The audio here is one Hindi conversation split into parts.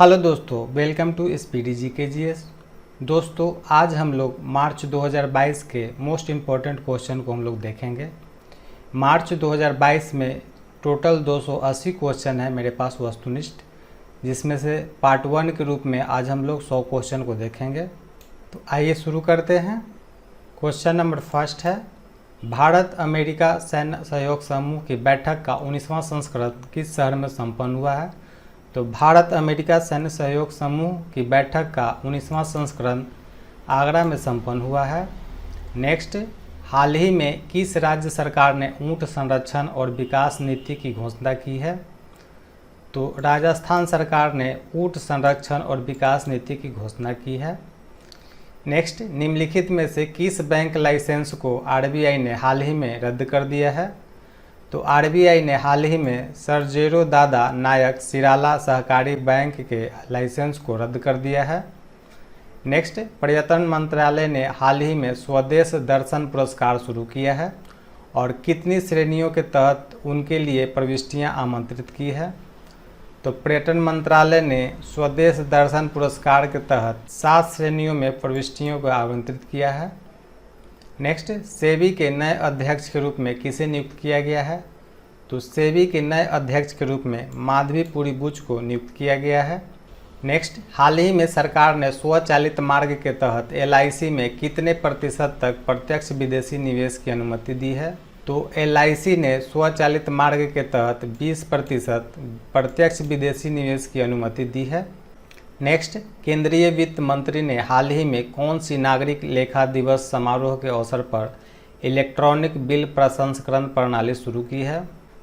हेलो दोस्तों, वेलकम टू स्पीडी जीकेजीएस। दोस्तों, आज हम लोग मार्च 2022 के मोस्ट इम्पॉर्टेंट क्वेश्चन को हम लोग देखेंगे। मार्च 2022 में टोटल 280 क्वेश्चन है मेरे पास वस्तुनिष्ठ, जिसमें से पार्ट 1 के रूप में आज हम लोग 100 क्वेश्चन को देखेंगे। तो आइए शुरू करते हैं। क्वेश्चन नंबर फर्स्ट है, भारत अमेरिका सैन्य सहयोग समूह की बैठक का 19वां संस्करण किस शहर में संपन्न हुआ है? तो भारत अमेरिका सैन्य सहयोग समूह की बैठक का 19वां संस्करण आगरा में संपन्न हुआ है। नेक्स्ट, हाल ही में किस राज्य सरकार ने ऊंट संरक्षण और विकास नीति की घोषणा की है? तो राजस्थान सरकार ने ऊंट संरक्षण और विकास नीति की घोषणा की है। नेक्स्ट, निम्नलिखित में से किस बैंक लाइसेंस को आरबीआई ने हाल ही में रद्द कर दिया है? तो आरबीआई ने हाल ही में सरजेरो दादा नायक सिराला सहकारी बैंक के लाइसेंस को रद्द कर दिया है। नेक्स्ट, पर्यटन मंत्रालय ने हाल ही में स्वदेश दर्शन पुरस्कार शुरू किया है और कितनी श्रेणियों के तहत उनके लिए प्रविष्टियां आमंत्रित की है? तो पर्यटन मंत्रालय ने स्वदेश दर्शन पुरस्कार के तहत 7 श्रेणियों में प्रविष्टियों को आमंत्रित किया है। नेक्स्ट, सेबी के नए अध्यक्ष के रूप में किसे नियुक्त किया गया है? तो सेबी के नए अध्यक्ष के रूप में माधवीपुरी बुच को नियुक्त किया गया है। नेक्स्ट, हाल ही में सरकार ने स्वचालित मार्ग के तहत एलआईसी में कितने प्रतिशत तक प्रत्यक्ष विदेशी निवेश की अनुमति दी है? तो एलआईसी ने स्वचालित मार्ग के तहत 20% प्रत्यक्ष विदेशी निवेश की अनुमति दी है। नेक्स्ट, केंद्रीय वित्त मंत्री ने हाल ही में कौन सी नागरिक लेखा दिवस समारोह के अवसर पर इलेक्ट्रॉनिक बिल प्रसंस्करण प्रणाली शुरू की है?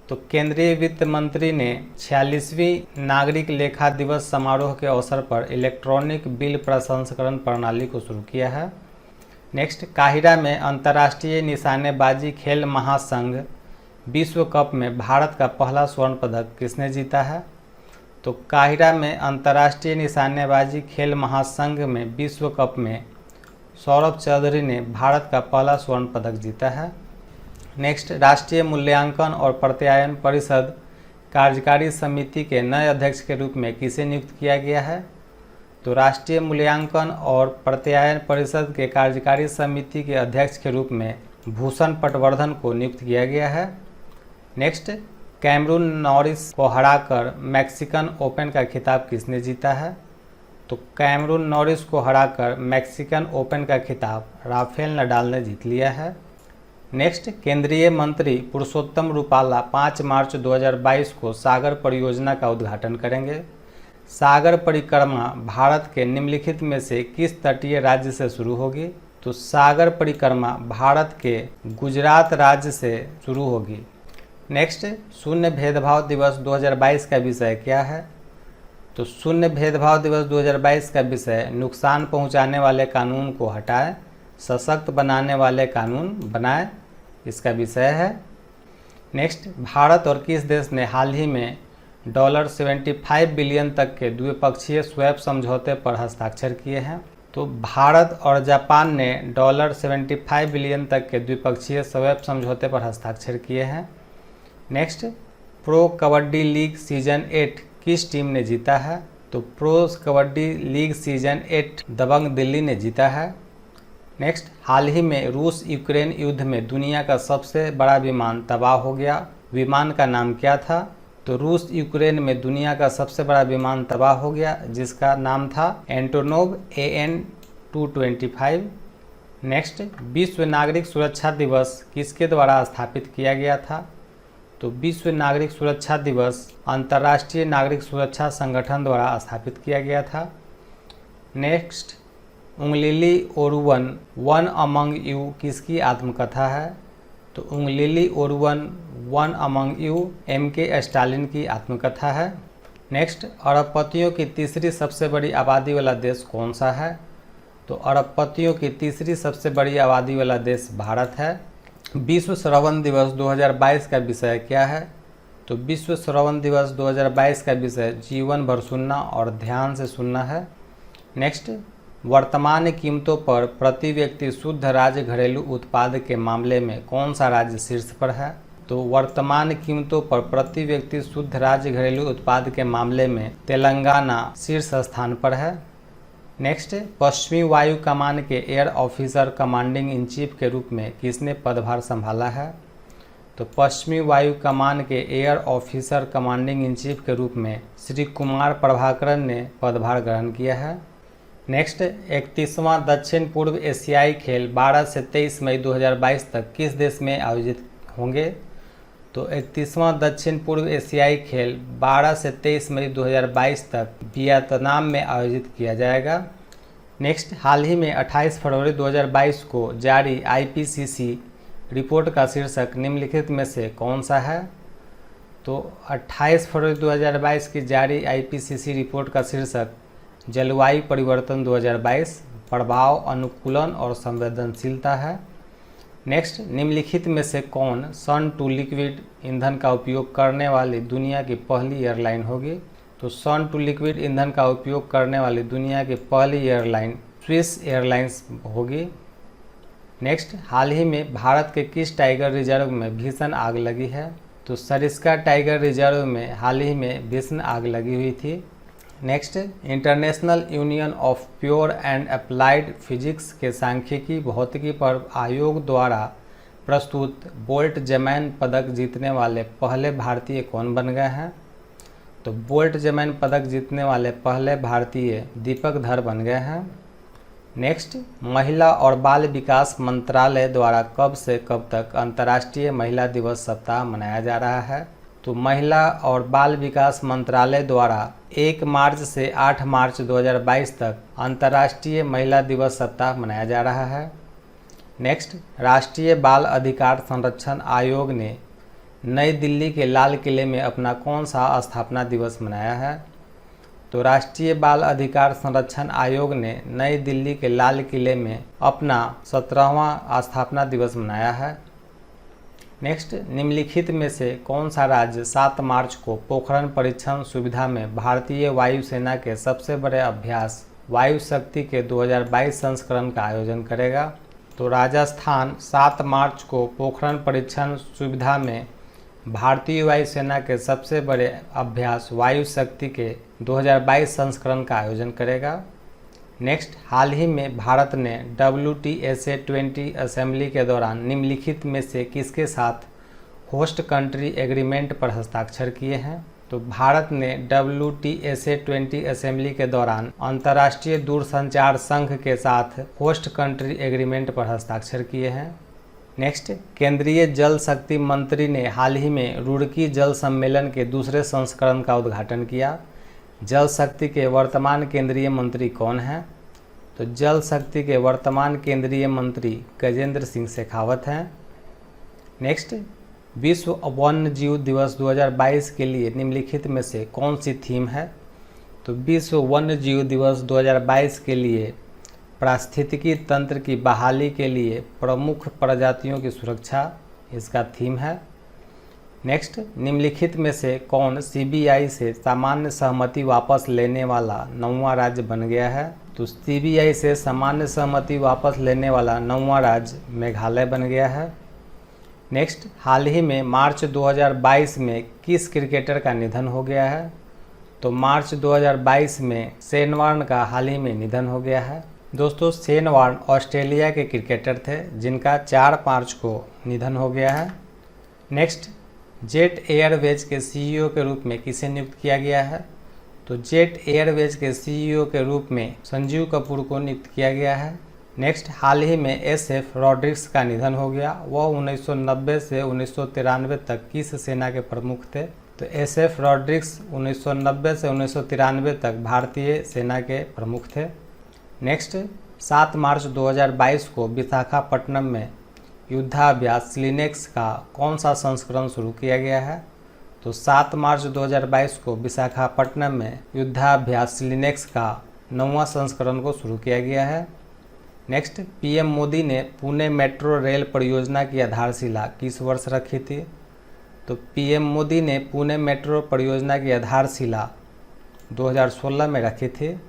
तो केंद्रीय वित्त मंत्री ने 46वीं नागरिक लेखा दिवस समारोह के अवसर पर इलेक्ट्रॉनिक बिल प्रसंस्करण प्रणाली को शुरू किया है। नेक्स्ट, काहिरा में अंतर्राष्ट्रीय निशानेबाजी खेल महासंघ विश्व कप में भारत का पहला स्वर्ण पदक किसने जीता है? तो काहिरा में अंतर्राष्ट्रीय निशानेबाजी खेल महासंघ में विश्व कप में सौरभ चौधरी ने भारत का पहला स्वर्ण पदक जीता है। नेक्स्ट, राष्ट्रीय मूल्यांकन और प्रत्यायन परिषद कार्यकारी समिति के नए अध्यक्ष के रूप में किसे नियुक्त किया गया है? तो राष्ट्रीय मूल्यांकन और प्रत्यायन परिषद के कार्यकारी समिति के अध्यक्ष के रूप में भूषण पटवर्धन को नियुक्त किया गया है। नेक्स्ट, कैमरून नॉरिस को हराकर मैक्सिकन ओपन का खिताब किसने जीता है? तो कैमरून नॉरिस को हराकर मैक्सिकन ओपन का खिताब राफेल नडाल ने जीत लिया है। नेक्स्ट, केंद्रीय मंत्री पुरुषोत्तम रूपाला 5 मार्च 2022 को सागर परियोजना का उद्घाटन करेंगे। सागर परिक्रमा भारत के निम्नलिखित में से किस तटीय राज्य से शुरू होगी? तो सागर परिक्रमा भारत के गुजरात राज्य से शुरू होगी। नेक्स्ट, शून्य भेदभाव दिवस 2022 का विषय क्या है? तो शून्य भेदभाव दिवस 2022 का विषय नुकसान पहुंचाने वाले कानून को हटाएं, सशक्त बनाने वाले कानून बनाएं, इसका विषय है। नेक्स्ट, भारत और किस देश ने हाल ही में $75 बिलियन तक के द्विपक्षीय स्वैप समझौते पर हस्ताक्षर किए हैं? तो भारत और जापान ने $75 बिलियन तक के द्विपक्षीय स्वैप समझौते पर हस्ताक्षर किए हैं। Next, pro kabaddi league season 8 किस टीम ने जीता है? तो प्रो कबड्डी लीग सीजन 8 दबंग दिल्ली ने जीता है। नेक्स्ट, हाल ही में रूस यूक्रेन युद्ध में दुनिया का सबसे बड़ा विमान तबाह हो गया, विमान का नाम क्या था? तो रूस यूक्रेन में दुनिया का सबसे बड़ा विमान तबाह हो गया, जिसका नाम था एंटोनोव AN-225। नेक्स्ट, विश्व नागरिक सुरक्षा दिवस किसके द्वारा स्थापित किया गया था? तो विश्व नागरिक सुरक्षा दिवस अंतर्राष्ट्रीय नागरिक सुरक्षा संगठन द्वारा स्थापित किया गया था। Next, Ungalil Oruvan one among you किसकी आत्मकथा है? तो Ungalil Oruvan one among you MK Stalin की आत्मकथा है। नेक्स्ट, अरबपतियों की तीसरी सबसे बड़ी आबादी वाला देश कौन सा है? तो अरबपतियों की तीसरी सबसे बड़ी आबादी वाला देश भारत है। विश्व श्रवण दिवस 2022 का विषय क्या है? तो विश्व श्रवण दिवस 2022 का विषय जीवन भर सुनना और ध्यान से सुनना है। नेक्स्ट, वर्तमान कीमतों पर प्रति व्यक्ति शुद्ध राज्य घरेलू उत्पाद के मामले में कौन सा राज्य शीर्ष पर है? तो वर्तमान कीमतों पर प्रति व्यक्ति शुद्ध राज्य घरेलू उत्पाद के मामले में तेलंगाना शीर्ष स्थान पर है। नेक्स्ट, पश्चिमी वायु कमान के air officer commanding in chief के रूप में किसने पदभार संभाला है? तो पश्चिमी वायु कमान के air officer commanding in chief के रूप में श्री कुमार प्रभाकरन ने पदभार ग्रहण किया है। नेक्स्ट, 31वां दक्षिण पूर्व एशियाई खेल 12 से 23 मई 2022 तक किस देश में आयोजित होंगे? तो 31वां दक्षिण पूर्व एशियाई खेल 12 से 23 मई 2022 तक वियतनाम में आयोजित किया जाएगा। नेक्स्ट, हाल ही में 28 फरवरी 2022 को जारी IPCC रिपोर्ट का शीर्षक निम्नलिखित में से कौन सा है? तो 28 फरवरी 2022 की जारी IPCC रिपोर्ट का शीर्षक जलवायु परिवर्तन 2022 प्रभाव, अनुकूलन और संवेदनशीलता है। नेक्स्ट, निम्नलिखित में से कौन सन टू लिक्विड ईंधन का उपयोग करने वाली दुनिया की पहली एयरलाइन होगी? तो सन टू लिक्विड ईंधन का उपयोग करने वाली दुनिया की पहली एयरलाइन स्विस एयरलाइंस होगी। नेक्स्ट, हाल ही में भारत के किस टाइगर रिजर्व में भीषण आग लगी है? तो सरिस्का टाइगर रिजर्व में हाल ही में भीषण आग लगी हुई थी। Next, international union of pure and applied physics के सांख्यिकी भौतिकी पर आयोग द्वारा प्रस्तुत बोल्ट्जमैन पदक जीतने वाले पहले भारतीय कौन बन गए हैं? तो बोल्ट्जमैन पदक जीतने वाले पहले भारतीय दीपक धर बन गए हैं। नेक्स्ट, महिला और बाल विकास मंत्रालय द्वारा कब से कब तक अंतर्राष्ट्रीय महिला दिवस सप्ताह मनाया जा रहा है? तो महिला और बाल विकास मंत्रालय द्वारा 1 मार्च से 8 मार्च 2022 तक अंतर्राष्ट्रीय महिला दिवस सप्ताह मनाया जा रहा है। नेक्स्ट, राष्ट्रीय बाल अधिकार संरक्षण आयोग ने नई दिल्ली के लाल किले में अपना कौन सा स्थापना दिवस मनाया है? तो राष्ट्रीय बाल अधिकार संरक्षण आयोग ने नई दिल्ली के लाल किले में अपना 17वां स्थापना दिवस मनाया है। नेक्स्ट, निम्नलिखित में से कौन सा राज्य 7 मार्च को पोखरण परीक्षण सुविधा में भारतीय वायुसेना के सबसे बड़े अभ्यास वायु शक्ति के 2022 संस्करण का आयोजन करेगा? तो राजस्थान 7 मार्च को पोखरण परीक्षण सुविधा में भारतीय वायुसेना के सबसे बड़े अभ्यास वायु शक्ति के 2022 संस्करण का आयोजन करेगा। नेक्स्ट, हाल ही में भारत ने WTSA 20 असेंबली के दौरान निम्नलिखित में से किसके साथ होस्ट कंट्री एग्रीमेंट पर हस्ताक्षर किए हैं? तो भारत ने WTSA 20 असेंबली के दौरान अंतर्राष्ट्रीय दूरसंचार संघ के साथ होस्ट कंट्री एग्रीमेंट पर हस्ताक्षर किए हैं। नेक्स्ट, केंद्रीय जल शक्ति मंत्री ने हाल ही में रुड़की जल सम्मेलन के दूसरे संस्करण का उद्घाटन किया। जल शक्ति के वर्तमान केंद्रीय मंत्री कौन हैं? तो जल शक्ति के वर्तमान केंद्रीय मंत्री गजेंद्र सिंह शेखावत हैं। नेक्स्ट, विश्व वन्य जीव दिवस 2022 के लिए निम्नलिखित में से कौन सी थीम है? तो विश्व वन्य जीव दिवस 2022 के लिए पारिस्थितिकी तंत्र की बहाली के लिए प्रमुख प्रजातियों की सुरक्षा इसका थीम है। नेक्स्ट, निम्नलिखित में से कौन CBI से सामान्य सहमति वापस लेने वाला 9वां राज्य बन गया है? तो CBI से सामान्य सहमति वापस लेने वाला 9वां राज्य मेघालय बन गया है। नेक्स्ट, हाल ही में मार्च 2022 में किस क्रिकेटर का निधन हो गया है? तो मार्च 2022 में शेन वॉर्न का हाल ही में निधन हो गया है। दोस्तों, शेन वॉर्न ऑस्ट्रेलिया के क्रिकेटर थे जिनका 4 मार्च को निधन हो गया है। नेक्स्ट, जेट एयरवेज के CEO के रूप में किसे नियुक्त किया गया है? तो जेट एयरवेज के CEO के रूप में संजीव कपूर को नियुक्त किया गया है। नेक्स्ट, हाल ही में SF रॉड्रिक्स का निधन हो गया। वह 1990 से 1993 तक किस सेना के प्रमुख थे? तो SF रॉड्रिक्स 1990 से 1993 तक भारतीय सेना के प्रमुख थे। नेक्स्ट, 7 मार्च 2022 को विशाखापट्टनम में युद्धाभ्यास लिनेक्स का कौन सा संस्करण शुरू किया गया है? तो 7 मार्च 2022 को विशाखापट्टनम में युद्धाभ्यास लिनेक्स का 9वां संस्करण को शुरू किया गया है। नेक्स्ट, PM मोदी ने पुणे मेट्रो रेल परियोजना की आधारशिला किस वर्ष रखी थी? तो PM मोदी ने पुणे मेट्रो परियोजना की आधारशिला 2016 में रखी थी।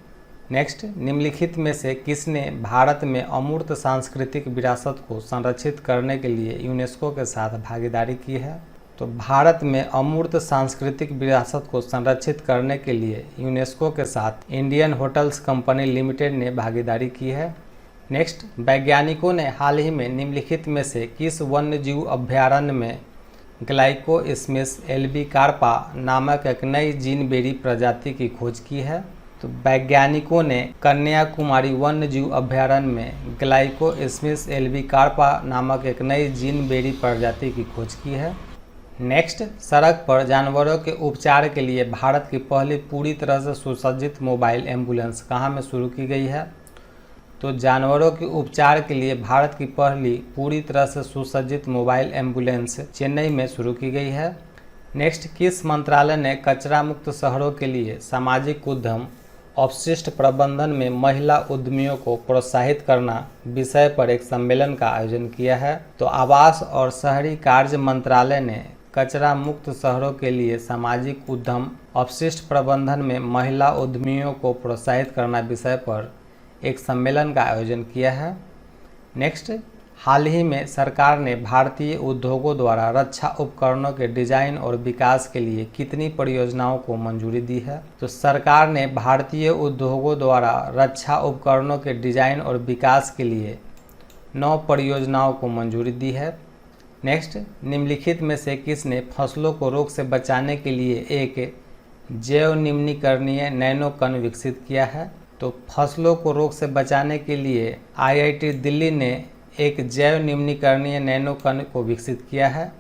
नेक्स्ट, निम्नलिखित में से किसने भारत में अमूर्त सांस्कृतिक विरासत को संरक्षित करने के लिए यूनेस्को के साथ भागीदारी की है? तो भारत में अमूर्त सांस्कृतिक विरासत को संरक्षित करने के लिए यूनेस्को के साथ इंडियन होटल्स कंपनी लिमिटेड ने भागीदारी की है। नेक्स्ट, वैज्ञानिकों ने हाल ही में निम्नलिखित में से किस वन्यजीव अभयारण्य में ग्लाइकोस्मिस एल्बिकार्पा नामक एक नई जीनबेरी प्रजाति की खोज की है? तो वैज्ञानिकों ने कन्याकुमारी वन्यजीव अभयारण्य में ग्लाइकोस्मिस एल्बिकार्पा नामक एक नई जीनबेरी प्रजाति की खोज की है। नेक्स्ट, सड़क पर जानवरों के उपचार के लिए भारत की पहली पूरी तरह से सुसज्जित मोबाइल एम्बुलेंस कहाँ में शुरू की गई है? तो जानवरों के उपचार के लिए भारत की पहली पूरी तरह से सुसज्जित मोबाइल एम्बुलेंस चेन्नई में शुरू की गई है। नेक्स्ट, किस मंत्रालय ने कचरा मुक्त शहरों के लिए सामाजिक उद्यम अपशिष्ट प्रबंधन में महिला उद्यमियों को प्रोत्साहित करना विषय पर एक सम्मेलन का आयोजन किया है? तो आवास और शहरी कार्य मंत्रालय ने कचरा मुक्त शहरों के लिए सामाजिक उद्यम अपशिष्ट प्रबंधन में महिला उद्यमियों को प्रोत्साहित करना विषय पर एक सम्मेलन का आयोजन किया है। नेक्स्ट, हाल ही में सरकार ने भारतीय उद्योगों द्वारा रक्षा उपकरणों के डिजाइन और विकास के लिए कितनी परियोजनाओं को मंजूरी दी है? तो सरकार ने भारतीय उद्योगों द्वारा रक्षा उपकरणों के डिजाइन और विकास के लिए 9 परियोजनाओं को मंजूरी दी है। नेक्स्ट, निम्नलिखित में से किसने फसलों को रोग से बचाने के लिए एक जैव निम्नीकरणीय नैनो कण विकसित किया है? तो फसलों को रोग से बचाने के लिए IIT दिल्ली ने एक जैव निम्नीकरणीय नैनो कण को विकसित किया है।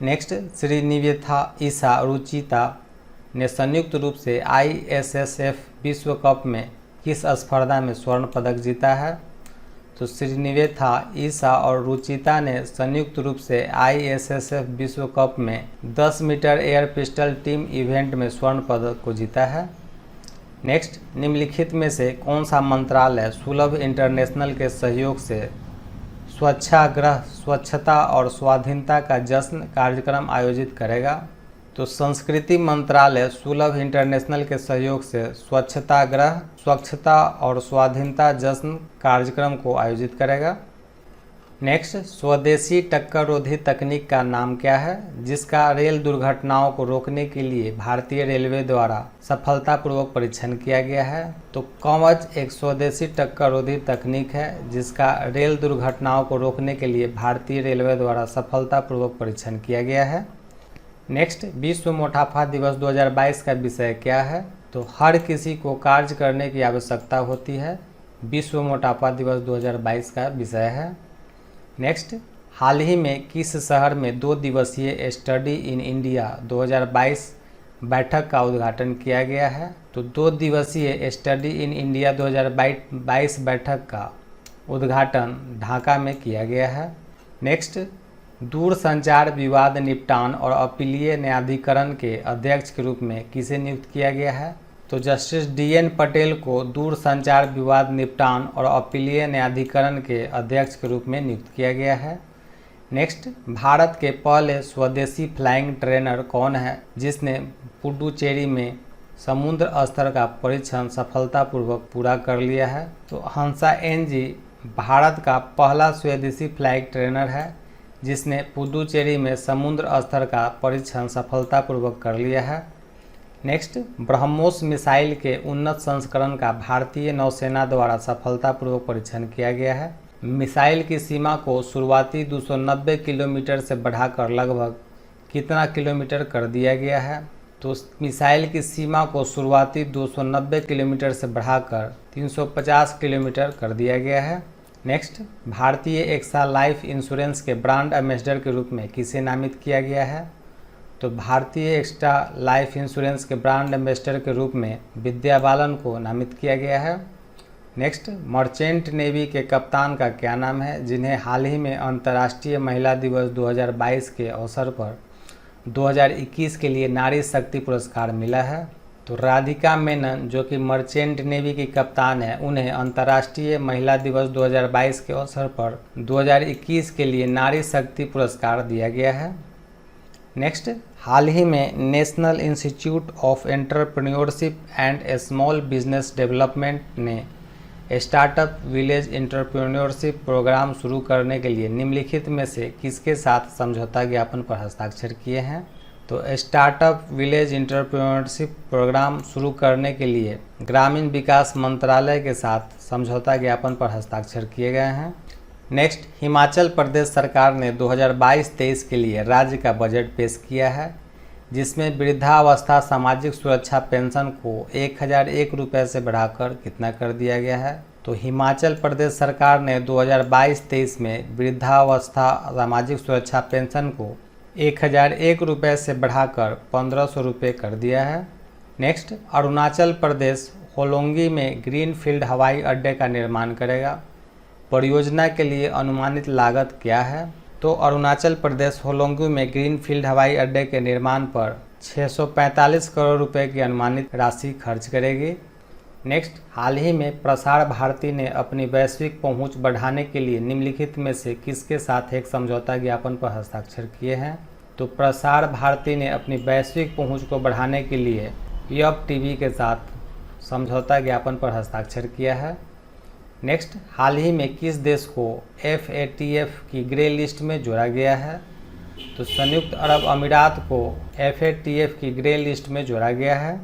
नेक्स्ट, श्रीनिवेथा ईसा रुचिता ने संयुक्त रूप से ISSF विश्व कप में किस स्पर्धा में स्वर्ण पदक जीता है? तो श्रीनिवेथा ईसा और रुचिता ने संयुक्त रूप से ISSF विश्व कप में 10 metre air pistol team event में स्वर्ण पदक को जीता है। नेक्स्ट, निम्नलिखित में से कौन सा मंत्रालय सुलभ इंटरनेशनल के सहयोग से स्वच्छाग्रह स्वच्छता और स्वाधीनता का जश्न कार्यक्रम आयोजित करेगा? तो संस्कृति मंत्रालय सुलभ इंटरनेशनल के सहयोग से स्वच्छताग्रह स्वच्छता और स्वाधीनता जश्न कार्यक्रम को आयोजित करेगा। नेक्स्ट, स्वदेशी टक्कररोधी तकनीक का नाम क्या है जिसका रेल दुर्घटनाओं को रोकने के लिए भारतीय रेलवे द्वारा सफलतापूर्वक परीक्षण किया गया है? तो कवच एक स्वदेशी टक्कररोधी तकनीक है जिसका रेल दुर्घटनाओं को रोकने के लिए भारतीय रेलवे द्वारा सफलतापूर्वक परीक्षण किया गया है। नेक्स्ट, विश्व मोटापा दिवस 2022 का विषय क्या है? तो हर किसी को कार्य करने की आवश्यकता होती है, विश्व मोटापा दिवस 2022 का विषय है। नेक्स्ट, हाल ही में किस शहर में 2 दिवसीय स्टडी इन इंडिया 2022 बैठक का उद्घाटन किया गया है? तो 2 दिवसीय स्टडी इन इंडिया 2022 बैठक का उद्घाटन ढाका में किया गया है। नेक्स्ट, दूरसंचार विवाद निपटान और अपीलीय न्यायाधिकरण के अध्यक्ष के रूप में किसे नियुक्त किया गया है? तो जस्टिस DN पटेल को दूरसंचार विवाद निपटान और अपीलीय न्यायाधिकरण के अध्यक्ष के रूप में नियुक्त किया गया है। नेक्स्ट, भारत के पहले स्वदेशी फ्लाइंग ट्रेनर कौन है जिसने पुडुचेरी में समुद्र स्तर का परीक्षण सफलतापूर्वक पूरा कर लिया है? तो हंसा NG भारत का पहला स्वदेशी फ्लाइंग ट्रेनर है जिसने पुडुचेरी में समुद्र स्तर का परीक्षण सफलतापूर्वक कर लिया है। नेक्स्ट, ब्रह्मोस मिसाइल के उन्नत संस्करण का भारतीय नौसेना द्वारा सफलतापूर्वक परीक्षण किया गया है। मिसाइल की सीमा को शुरुआती 290 किलोमीटर से बढ़ाकर लगभग कितना किलोमीटर कर दिया गया है? तो मिसाइल की सीमा को शुरुआती 290 किलोमीटर से बढ़ाकर 350 किलोमीटर कर दिया गया है। नेक्स्ट, भारतीय एक्सा लाइफ इंश्योरेंस के ब्रांड एम्बेसडर के रूप में किसे नामित किया गया है? तो भारतीय एक्स्ट्रा लाइफ इंश्योरेंस के ब्रांड एम्बेसडर के रूप में विद्या बालन को नामित किया गया है। नेक्स्ट, मर्चेंट नेवी के कप्तान का क्या नाम है जिन्हें हाल ही में अंतर्राष्ट्रीय महिला दिवस 2022 के अवसर पर 2021 के लिए नारी शक्ति पुरस्कार मिला है? तो राधिका मेनन जो कि मर्चेंट नेवी की कप्तान है, उन्हें अंतर्राष्ट्रीय महिला दिवस 2022 के अवसर पर 2021 के लिए नारी शक्ति पुरस्कार दिया गया है। नेक्स्ट, हाल ही में national institute of entrepreneurship and small business development ने स्टार्टअप विलेज एंटरप्रेन्योरशिप प्रोग्राम शुरू करने के लिए निम्नलिखित में से किसके साथ समझौता ज्ञापन पर हस्ताक्षर किए हैं? तो स्टार्टअप विलेज एंटरप्रेन्योरशिप प्रोग्राम शुरू करने के लिए ग्रामीण विकास मंत्रालय के साथ समझौता ज्ञापन पर हस्ताक्षर किए गए हैं। नेक्स्ट, हिमाचल प्रदेश सरकार ने 2022-23 के लिए राज्य का बजट पेश किया है, जिसमें वृद्धावस्था सामाजिक सुरक्षा पेंशन को 1001 रुपये से बढ़ाकर कितना कर दिया गया है? तो हिमाचल प्रदेश सरकार ने 2022-23 में वृद्धावस्था सामाजिक सुरक्षा पेंशन को 1001 रुपये से बढ़ाकर 1500 रुपये कर दिया है। नेक्स्ट, अरुणाचल प्रदेश होलोंगी में ग्रीनफील्ड हवाई अड्डे का निर्माण करेगा। परियोजना के लिए अनुमानित लागत क्या है? तो अरुणाचल प्रदेश होलोंगी में ग्रीनफील्ड हवाई अड्डे के निर्माण पर 645 करोड़ रुपए की अनुमानित राशि खर्च करेगी। नेक्स्ट, हाल ही में प्रसार भारती ने अपनी वैश्विक पहुंच बढ़ाने के लिए निम्नलिखित में से किसके साथ एक समझौता ज्ञापन पर हस्ताक्षर किए हैं? तो प्रसार भारती ने अपनी वैश्विक पहुंच को बढ़ाने के लिए यब टीवी के साथ समझौता ज्ञापन पर हस्ताक्षर किया है। नेक्स्ट, हाल ही में किस देश को FATF की ग्रे लिस्ट में जोड़ा गया है? तो संयुक्त अरब अमीरात को FATF की ग्रे लिस्ट में जोड़ा गया है।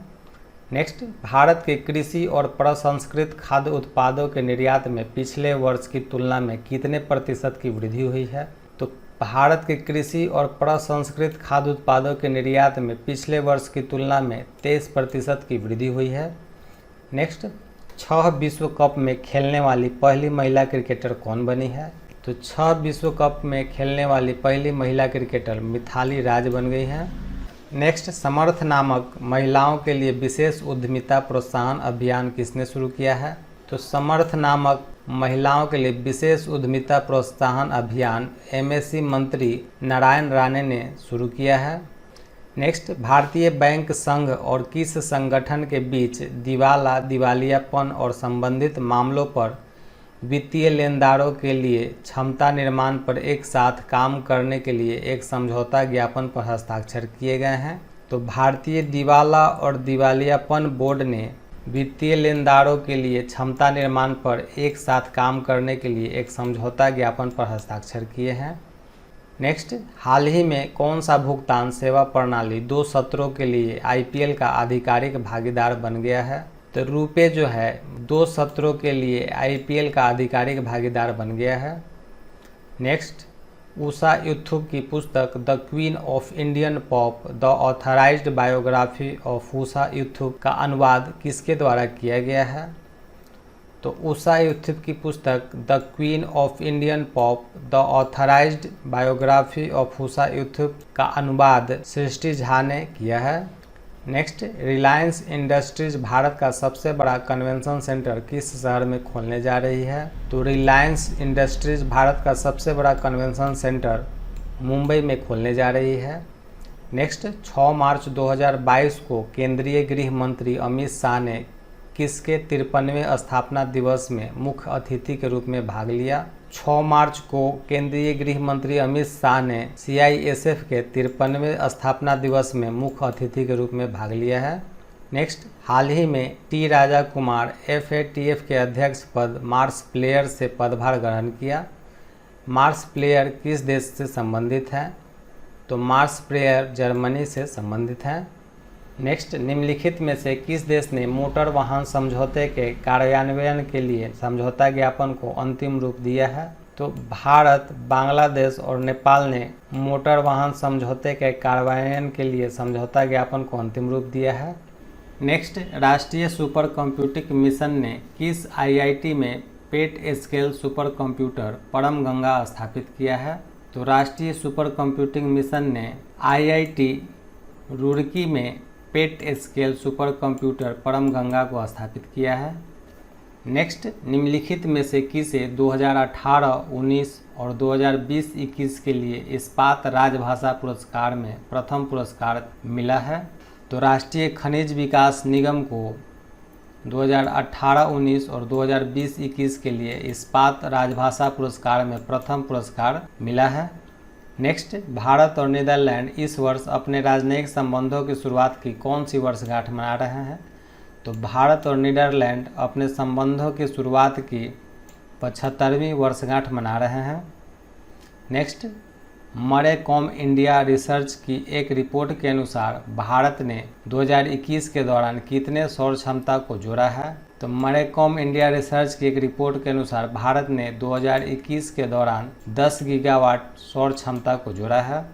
नेक्स्ट, भारत के कृषि और प्रसंस्कृत खाद्य उत्पादों के निर्यात में पिछले वर्ष की तुलना में कितने प्रतिशत की वृद्धि हुई है? तो भारत के कृषि और प्रसंस्कृत खाद्य उत्पादों के निर्यात में पिछले वर्ष की तुलना में 23% की वृद्धि हुई है। नेक्स्ट, 6 विश्व कप में खेलने वाली पहली महिला क्रिकेटर कौन बनी है? तो 6 विश्व कप में खेलने वाली पहली महिला क्रिकेटर मिथाली राज बन गई हैं। नेक्स्ट, समर्थ नामक महिलाओं के लिए विशेष उद्यमिता प्रोत्साहन अभियान किसने शुरू किया है? तो समर्थ नामक महिलाओं के लिए विशेष उद्यमिता प्रोत्साहन अभियान MSC मंत्री नारायण राणे ने शुरू किया है। नेक्स्ट, भारतीय बैंक संघ और किस संगठन के बीच दिवालियापन और संबंधित मामलों पर वित्तीय लेनदारों के लिए क्षमता निर्माण पर एक साथ काम करने के लिए एक समझौता ज्ञापन पर हस्ताक्षर किए गए हैं? तो भारतीय दिवाला और दिवालियापन बोर्ड ने वित्तीय लेनदारों के लिए क्षमता निर्माण पर एक साथ काम करने के लिए एक समझौता ज्ञापन पर हस्ताक्षर किए हैं। नेक्स्ट, हाल ही में कौन सा भुगतान सेवा प्रणाली 2 सत्रों के लिए IPL का आधिकारिक भागीदार बन गया है? तो रुपे जो है 2 सत्रों के लिए IPL का आधिकारिक भागीदार बन गया है। नेक्स्ट, उषा यूथुप की पुस्तक the queen of Indian pop the authorised biography of Usha Uthup का अनुवाद किसके द्वारा किया गया है? तो उषा यूथुप की पुस्तक the queen of Indian pop the authorised biography of Usha Uthup का अनुवाद सृष्टि झा ने किया है। नेक्स्ट, रिलायंस इंडस्ट्रीज भारत का सबसे बड़ा कन्वेंशन सेंटर किस शहर में खोलने जा रही है? तो रिलायंस इंडस्ट्रीज भारत का सबसे बड़ा कन्वेंशन सेंटर मुंबई में खोलने जा रही है। नेक्स्ट, 6 मार्च 2022 को केंद्रीय गृह मंत्री अमित शाह ने किसके 53वें स्थापना दिवस में मुख्य अतिथि के रूप में भाग लिया? 6 मार्च को केंद्रीय गृह मंत्री अमित शाह ने CISF के 53वें स्थापना दिवस में मुख्य अतिथि के रूप में भाग लिया है। नेक्स्ट, हाल ही में T राजा कुमार FATF के अध्यक्ष पद मार्स प्लेयर से पदभार ग्रहण किया। मार्स प्लेयर किस देश से संबंधित है? तो मार्स प्लेयर जर्मनी से संबंधित है। नेक्स्ट, निम्नलिखित में से किस देश ने मोटर वाहन समझौते के कार्यान्वयन के लिए समझौता ज्ञापन को अंतिम रूप दिया है? तो भारत, बांग्लादेश और नेपाल ने मोटर वाहन समझौते के कार्यान्वयन के लिए समझौता ज्ञापन को अंतिम रूप दिया है। नेक्स्ट, राष्ट्रीय सुपर कंप्यूटिंग मिशन ने किस IIT में पेट स्केल सुपर कंप्यूटर परम गंगा स्थापित किया है? तो राष्ट्रीय सुपर कंप्यूटिंग मिशन ने IIT रुड़की में पेट स्केल सुपर कंप्यूटर परम गंगा को स्थापित किया है। नेक्स्ट, निम्नलिखित में से किसे 2018-19 और 2020-21 के लिए इस्पात राजभाषा पुरस्कार में प्रथम पुरस्कार मिला है? तो राष्ट्रीय खनिज विकास निगम को 2018-19 और 2020-21 के लिए इस्पात राजभाषा पुरस्कार में प्रथम पुरस्कार मिला है। नेक्स्ट, भारत और नीदरलैंड इस वर्ष अपने राजनयिक संबंधों की शुरुआत की कौन सी वर्षगांठ मना रहे हैं? तो भारत और नीदरलैंड अपने संबंधों की शुरुआत की 75वीं वर्षगांठ मना रहे हैं। नेक्स्ट, मैरीकॉम इंडिया रिसर्च की एक रिपोर्ट के अनुसार भारत ने 2021 के दौरान कितने सौर क्षमता को जोड़ा है? तो मैरीकॉम इंडिया रिसर्च की एक रिपोर्ट के अनुसार भारत ने 2021 के दौरान 10 गीगावाट सौर क्षमता को जोड़ा है।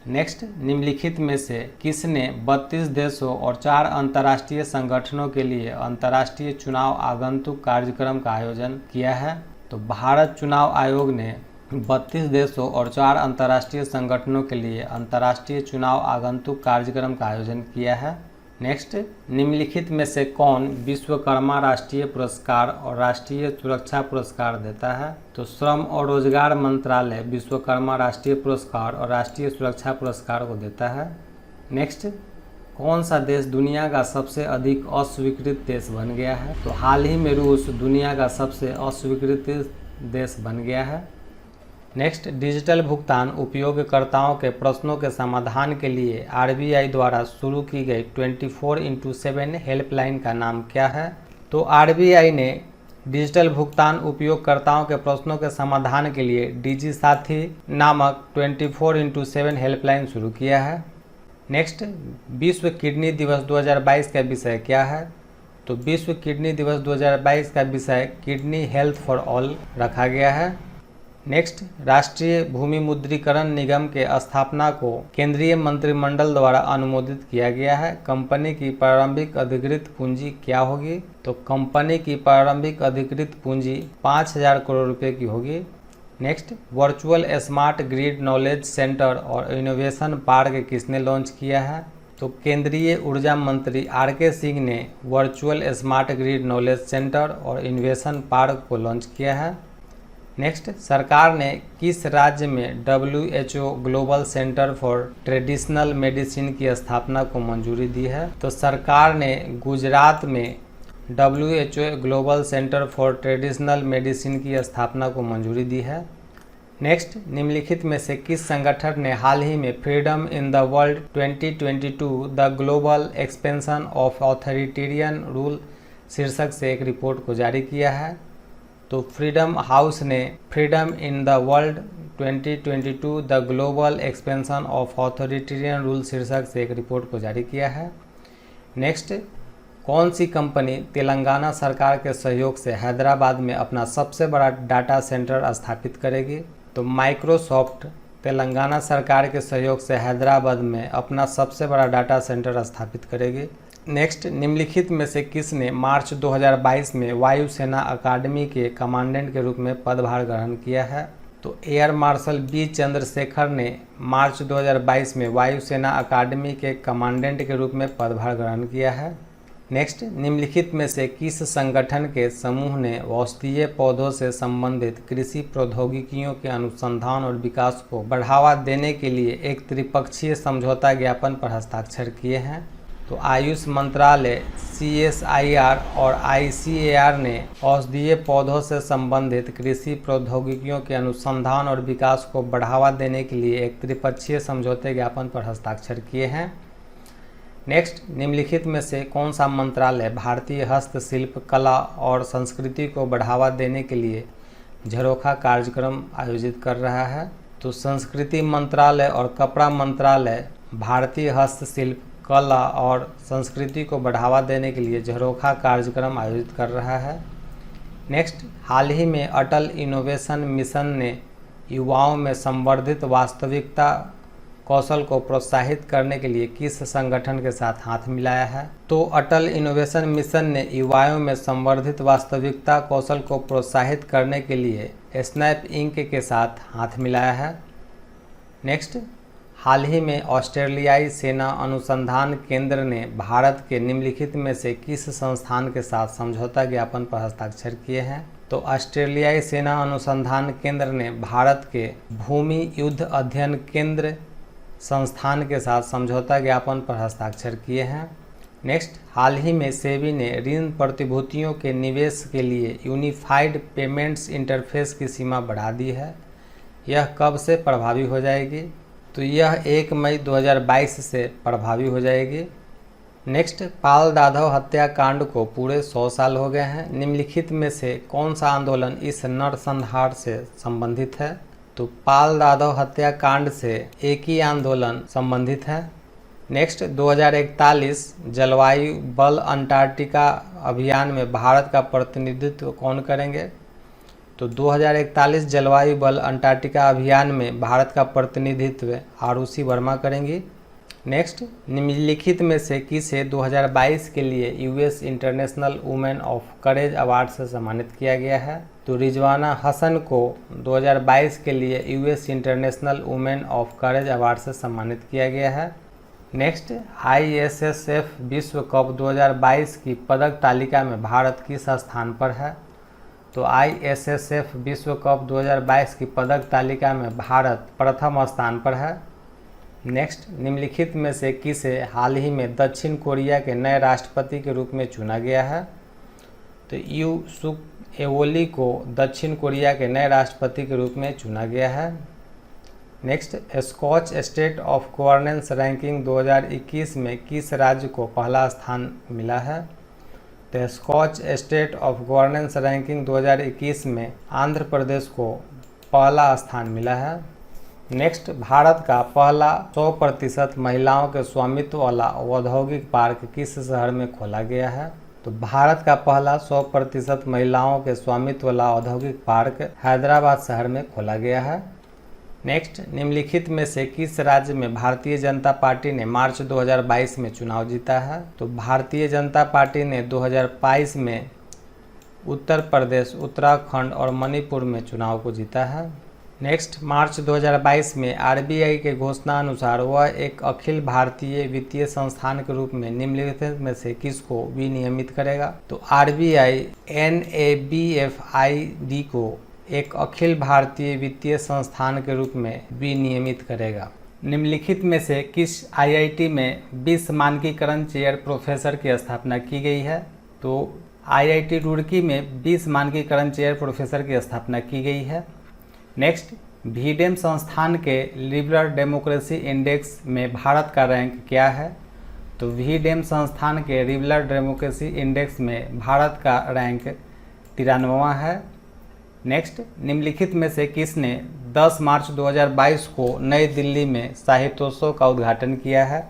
नेक्स्ट, निम्नलिखित में से किसने 32 देशों और 4 अंतर्राष्ट्रीय संगठनों के लिए अंतर्राष्ट्रीय चुनाव आगंतुक कार्यक्रम का आयोजन किया है? तो भारत चुनाव आयोग ने 32 देशों और 4 अंतर्राष्ट्रीय संगठनों के लिए अंतर्राष्ट्रीय चुनाव आगंतुक कार्यक्रम का आयोजन किया है। नेक्स्ट, निम्नलिखित में से कौन विश्वकर्मा राष्ट्रीय पुरस्कार और राष्ट्रीय सुरक्षा पुरस्कार देता है? तो श्रम और रोजगार मंत्रालय विश्वकर्मा राष्ट्रीय पुरस्कार और राष्ट्रीय सुरक्षा पुरस्कार को देता है। नेक्स्ट, कौन सा देश दुनिया का सबसे अधिक अस्वीकृत देश बन गया है? तो हाल ही में रूस दुनिया का सबसे अस्वीकृत देश बन गया है। नेक्स्ट, डिजिटल भुगतान उपयोगकर्ताओं के प्रश्नों के समाधान के लिए आरबीआई द्वारा शुरू की गई 24x7 हेल्पलाइन का नाम क्या है? तो आरबीआई ने डिजिटल भुगतान उपयोगकर्ताओं के प्रश्नों के समाधान के लिए डिजी साथी नामक 24x7 हेल्पलाइन शुरू किया है। नेक्स्ट, विश्व किडनी दिवस 2022 का विषय क्या है? तो विश्व किडनी दिवस 2022 का विषय किडनी हेल्थ फॉर ऑल रखा गया है। नेक्स्ट, राष्ट्रीय भूमि मुद्रीकरण निगम के स्थापना को केंद्रीय मंत्रिमंडल द्वारा अनुमोदित किया गया है। कंपनी की प्रारंभिक अधिकृत पूंजी क्या होगी? तो कंपनी की प्रारंभिक अधिकृत पूंजी 5,000 करोड़ रुपए की होगी। Next, virtual smart grid knowledge centre और इनोवेशन पार्क किसने लॉन्च किया है? तो केंद्रीय ऊर्जा मंत्री आर.के. सिंह ने virtual smart grid knowledge centre और इनोवेशन पार्क को लॉन्च किया है। नेक्स्ट, सरकार ने किस राज्य में WHO global centre for traditional medicine की स्थापना को मंजूरी दी है? तो सरकार ने गुजरात में WHO global centre for traditional medicine की स्थापना को मंजूरी दी है। नेक्स्ट, निम्नलिखित में से किस संगठन ने हाल ही में freedom in the world 2022 the global expansion of authoritarian rule शीर्षक से एक रिपोर्ट को जारी किया है? तो फ्रीडम हाउस ने freedom in the world 2022 the global expansion of authoritarian rule शीर्षक से एक रिपोर्ट को जारी किया है। नेक्स्ट, कौन सी कंपनी तेलंगाना सरकार के सहयोग से हैदराबाद में अपना सबसे बड़ा डाटा सेंटर स्थापित करेगी? तो माइक्रोसॉफ्ट तेलंगाना सरकार के सहयोग से हैदराबाद में अपना सबसे बड़ा डाटा सेंटर स्थापित करेगी। नेक्स्ट, निम्नलिखित में से किसने मार्च 2022 में वायुसेना अकादमी के कमांडेंट के रूप में पदभार ग्रहण किया है? तो एयर मार्शल बी चंद्रशेखर ने मार्च 2022 में वायुसेना अकादमी के कमांडेंट के रूप में पदभार ग्रहण किया है। नेक्स्ट, निम्नलिखित में से किस संगठन के समूह ने औषधीय पौधों से संबंधित कृषि प्रौद्योगिकियों के अनुसंधान और विकास को बढ़ावा देने के लिए एक त्रिपक्षीय समझौता ज्ञापन पर हस्ताक्षर किए हैं? तो आयुष मंत्रालय, CSIR और ICAR ने औषधीय पौधों से संबंधित कृषि प्रौद्योगिकियों के अनुसंधान और विकास को बढ़ावा देने के लिए एक त्रिपक्षीय समझौते ज्ञापन पर हस्ताक्षर किए हैं। नेक्स्ट, निम्नलिखित में से कौन सा मंत्रालय भारतीय हस्तशिल्प कला और संस्कृति को बढ़ावा देने के लिए झरोखा कार्यक्रम आयोजित कर रहा है? तो संस्कृति मंत्रालय और कपड़ा मंत्रालय भारतीय हस्तशिल्प कला और संस्कृति को बढ़ावा देने के लिए झरोखा कार्यक्रम आयोजित कर रहा है। नेक्स्ट, हाल ही में अटल इनोवेशन मिशन ने युवाओं में संवर्धित वास्तविकता कौशल को प्रोत्साहित करने के लिए किस संगठन के साथ हाथ मिलाया है? तो अटल इनोवेशन मिशन ने युवाओं में संवर्धित वास्तविकता कौशल को प्रोत्साहित करने के लिए स्नैप इंक के साथ हाथ मिलाया है। नेक्स्ट, हाल ही में ऑस्ट्रेलियाई सेना अनुसंधान केंद्र ने भारत के निम्नलिखित में से किस संस्थान के साथ समझौता ज्ञापन पर हस्ताक्षर किए हैं? तो ऑस्ट्रेलियाई सेना अनुसंधान केंद्र ने भारत के भूमि युद्ध अध्ययन केंद्र संस्थान के साथ समझौता ज्ञापन पर हस्ताक्षर किए हैं। नेक्स्ट, हाल ही में सेबी ने ऋण प्रतिभूतियों के निवेश के लिए यूनिफाइड पेमेंट्स इंटरफेस की सीमा बढ़ा दी है। यह कब से प्रभावी हो जाएगी? तो यह 1 मई 2022 से प्रभावी हो जाएगी। नेक्स्ट, पाल दाधव हत्याकांड को पूरे 100 साल हो गए हैं। निम्नलिखित में से कौन सा आंदोलन इस नरसंहार से संबंधित है? तो पाल दाधव हत्याकांड से एक ही आंदोलन संबंधित है। नेक्स्ट, 2041 जलवायु बल अंटार्कटिका अभियान में भारत का प्रतिनिधित्व कौन करेंगे? तो 2041 जलवायु बल अंटार्कटिका अभियान में भारत का प्रतिनिधित्व आरुषि वर्मा करेंगी। नेक्स्ट, निम्नलिखित में से किसे 2022 के लिए US international women of courage award से सम्मानित किया गया है? तो रिजवाना हसन को 2022 के लिए US international women of courage award से सम्मानित किया गया है। नेक्स्ट, आईएसएसएफ विश्व कप 2022 की पदक तालिका में भारत किस स्थान पर है? तो आईएसएसएफ विश्व कप 2022 की पदक तालिका में भारत प्रथम स्थान पर है। नेक्स्ट, निम्नलिखित में से किसे हाल ही में दक्षिण कोरिया के नए राष्ट्रपति के रूप में चुना गया है? तो यू सुक एवोली को दक्षिण कोरिया के नए राष्ट्रपति के रूप में चुना गया है। Next, Skoch state of governance ranking 2021 में किस राज्य को पहला स्थान मिला है? तो Skoch state of governance ranking 2021 में आंध्र प्रदेश को पहला स्थान मिला है। नेक्स्ट, भारत का पहला 100% महिलाओं के स्वामित्व वाला औद्योगिक पार्क किस शहर में खोला गया है? तो भारत का पहला 100% महिलाओं के स्वामित्व वाला औद्योगिक पार्क हैदराबाद शहर में खोला गया है। नेक्स्ट, निम्नलिखित में से किस राज्य में भारतीय जनता पार्टी ने मार्च 2022 में चुनाव जीता है? तो भारतीय जनता पार्टी ने 2022 में उत्तर प्रदेश, उत्तराखंड और मणिपुर में चुनाव को जीता है। नेक्स्ट, मार्च 2022 में आरबीआई के घोषणा अनुसार वह एक अखिल भारतीय वित्तीय संस्थान के रूप में निम्नलिखित में से किसको विनियमित करेगा? तो आरबीआई NABFID को एक अखिल भारतीय वित्तीय संस्थान के रूप में विनियमित करेगा। निम्नलिखित में से किस आईआईटी में 20 मानकीकरण चेयर प्रोफेसर की स्थापना की गई है? तो आईआईटी रुड़की में 20 मानकीकरण चेयर प्रोफेसर की स्थापना की गई है। नेक्स्ट, VDEM संस्थान के लिबरल डेमोक्रेसी इंडेक्स में भारत का रैंक क्या है? तो VDEM संस्थान के लिबरल डेमोक्रेसी इंडेक्स में भारत का रैंक 93वां है। नेक्स्ट, निम्नलिखित में से किसने 10 मार्च 2022 को नई दिल्ली में साहित्योत्सव का उद्घाटन किया है?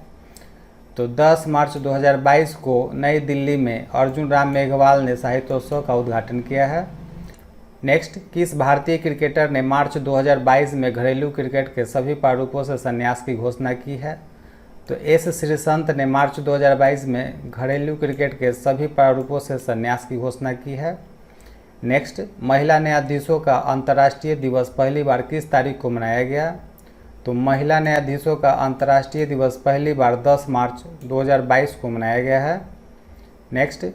तो 10 मार्च 2022 को नई दिल्ली में अर्जुन राम मेघवाल ने साहित्योत्सव का उद्घाटन किया है। नेक्स्ट, किस भारतीय क्रिकेटर ने मार्च 2022 में घरेलू क्रिकेट के सभी प्रारूपों से संन्यास की घोषणा की है? तो एस श्रीसंत ने मार्च 2022 में घरेलू क्रिकेट के सभी प्रारूपों से संन्यास की घोषणा की है। नेक्स्ट, महिला न्यायाधीशों का अंतर्राष्ट्रीय दिवस पहली बार किस तारीख को मनाया गया? तो महिला न्यायाधीशों का अंतर्राष्ट्रीय दिवस पहली बार 10 मार्च 2022 को मनाया गया है। नेक्स्ट,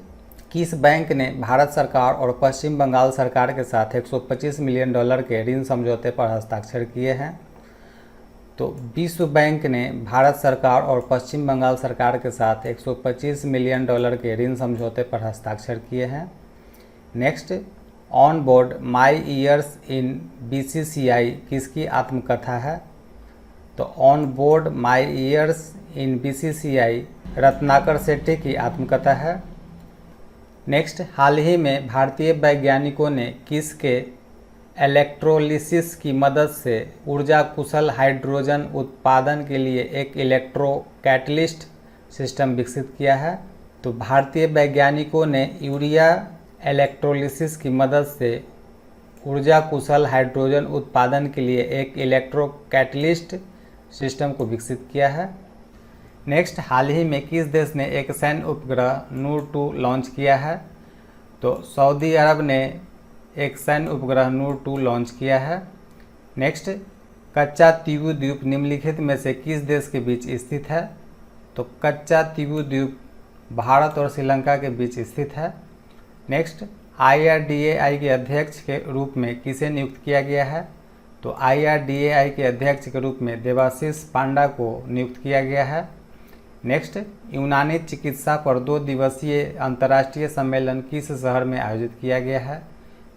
किस बैंक ने भारत सरकार और पश्चिम बंगाल सरकार के साथ $125 मिलियन के ऋण समझौते पर हस्ताक्षर किए हैं? तो विश्व बैंक ने भारत सरकार और पश्चिम बंगाल सरकार के साथ $125 मिलियन के ऋण समझौते पर हस्ताक्षर किए हैं। Next, on board my years in BCCI किसकी आत्मकथा है? तो on board my years in BCCI Ratnakar Shetty की आत्मकथा है। नेक्स्ट, हाल ही में भारतीय वैज्ञानिकों ने किसके इलेक्ट्रोलिसिस की मदद से ऊर्जा कुशल हाइड्रोजन उत्पादन के लिए एक इलेक्ट्रो कैटलिस्ट सिस्टम विकसित किया है? तो भारतीय वैज्ञानिकों ने यूरिया इलेक्ट्रोलिसिस की मदद से ऊर्जा कुशल हाइड्रोजन उत्पादन के लिए एक इलेक्ट्रो कैटलिस्ट सिस्टम को विकसित किया है। नेक्स्ट, हाल ही में किस देश ने एक सैन्य उपग्रह नूर 2 लॉन्च किया है? तो सऊदी अरब ने एक सैन्य उपग्रह नूर 2 लॉन्च किया है। नेक्स्ट, कच्चा तीवु द्वीप निम्नलिखित में से किस देश के बीच स्थित है? तो कच्चा तीवु द्वीप भारत और श्रीलंका के बीच स्थित है। नेक्स्ट, IRDAI के अध्यक्ष के रूप में किसे नियुक्त किया गया है? तो IRDAI के अध्यक्ष के रूप में देवाशीष पांडा को नियुक्त किया गया है। नेक्स्ट, यूनानी चिकित्सा पर 2 दिवसीय अंतर्राष्ट्रीय सम्मेलन किस शहर में आयोजित किया गया है?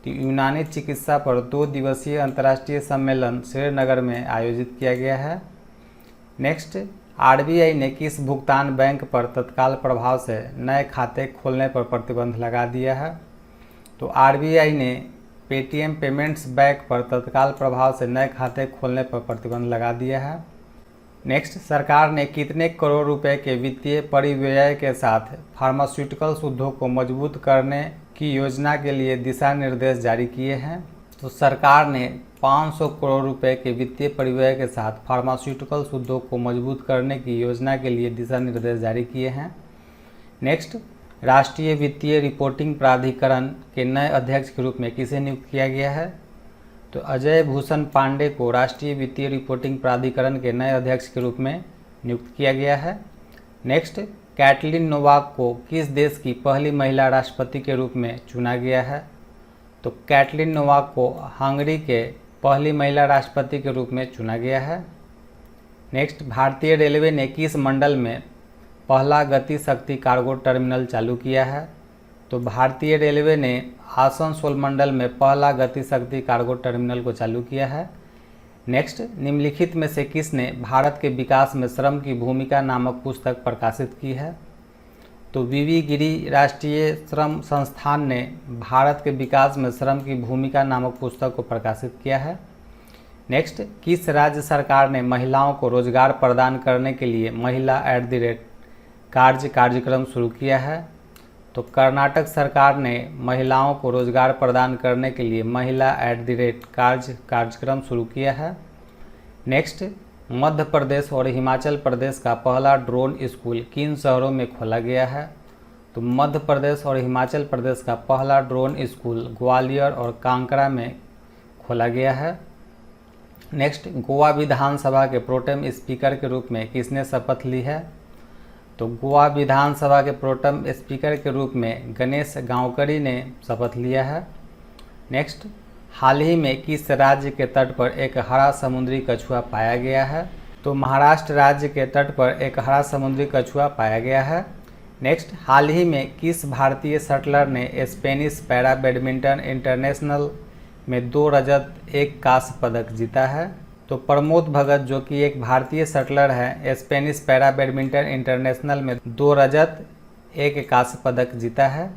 तो यूनानी चिकित्सा पर 2 दिवसीय अंतर्राष्ट्रीय सम्मेलन श्रीनगर में आयोजित किया गया है। नेक्स्ट, आरबीआई ने किस भुगतान बैंक पर तत्काल प्रभाव से नए खाते खोलने पर प्रतिबंध लगा दिया है? तो आरबीआई ने पेटीएम पेमेंट्स बैंक पर तत्काल प्रभाव से नए खाते खोलने पर प्रतिबंध लगा दिया है। नेक्स्ट, सरकार ने कितने करोड़ रुपए के वित्तीय परिव्यय के साथ फार्मास्यूटिकल्स उद्योग को मजबूत करने की योजना के लिए दिशा निर्देश जारी किए हैं? तो सरकार ने 500 करोड़ रुपए के वित्तीय परिव्यय के साथ फार्मास्यूटिकल्स उद्योग को मजबूत करने की योजना के लिए दिशा निर्देश जारी किए हैं। नेक्स्ट, राष्ट्रीय वित्तीय रिपोर्टिंग प्राधिकरण के नए अध्यक्ष के रूप में किसे नियुक्त किया गया है? तो अजय भूषण पांडे को राष्ट्रीय वित्तीय रिपोर्टिंग प्राधिकरण के नए अध्यक्ष के रूप में नियुक्त किया गया है। नेक्स्ट, कैटलिन नोवाक को किस देश की पहली महिला राष्ट्रपति के रूप में चुना गया है? तो कैटलिन नोवाक को हंगरी के पहली महिला राष्ट्रपति के रूप में चुना गया है। नेक्स्ट, भारतीय रेलवे ने किस मंडल में पहला गति शक्ति कार्गो टर्मिनल चालू किया है? तो भारतीय रेलवे ने आसनसोल मंडल में पहला गति शक्ति कार्गो टर्मिनल को चालू किया है। नेक्स्ट, निम्नलिखित में से किसने भारत के विकास में श्रम की भूमिका नामक पुस्तक प्रकाशित की है? तो वीवी गिरी राष्ट्रीय श्रम संस्थान ने भारत के विकास में श्रम की भूमिका नामक पुस्तक को प्रकाशित किया है। नेक्स्ट, किस राज्य सरकार ने महिलाओं को रोजगार प्रदान करने के लिए महिला कार्यक्रम शुरू किया है? तो कर्नाटक सरकार ने महिलाओं को रोजगार प्रदान करने के लिए महिला कार्यक्रम शुरू किया है। नेक्स्ट, मध्य प्रदेश और हिमाचल प्रदेश का पहला ड्रोन स्कूल किन शहरों में खोला गया है? तो मध्य प्रदेश और हिमाचल प्रदेश का पहला ड्रोन स्कूल ग्वालियर और कांकड़ा में खोला गया है। नेक्स्ट, गोवा विधानसभा के प्रोटेम स्पीकर के रूप में किसने शपथ ली है? तो गोवा विधानसभा के प्रोटेम स्पीकर के रूप में गणेश गांवकरी ने शपथ लिया है। नेक्स्ट, हाल ही में किस राज्य के तट पर एक हरा समुद्री कछुआ पाया गया है? तो महाराष्ट्र राज्य के तट पर एक हरा समुद्री कछुआ पाया गया है। नेक्स्ट, हाल ही में किस भारतीय शटलर ने स्पेनिश पैरा बैडमिंटन इंटरनेशनल में 2 रजत 1 कांस्य पदक जीता है? तो प्रमोद भगत जो कि एक भारतीय शटलर है, स्पेनिश पैरा बैडमिंटन इंटरनेशनल में 2 रजत 1 कांस्य पदक जीता है।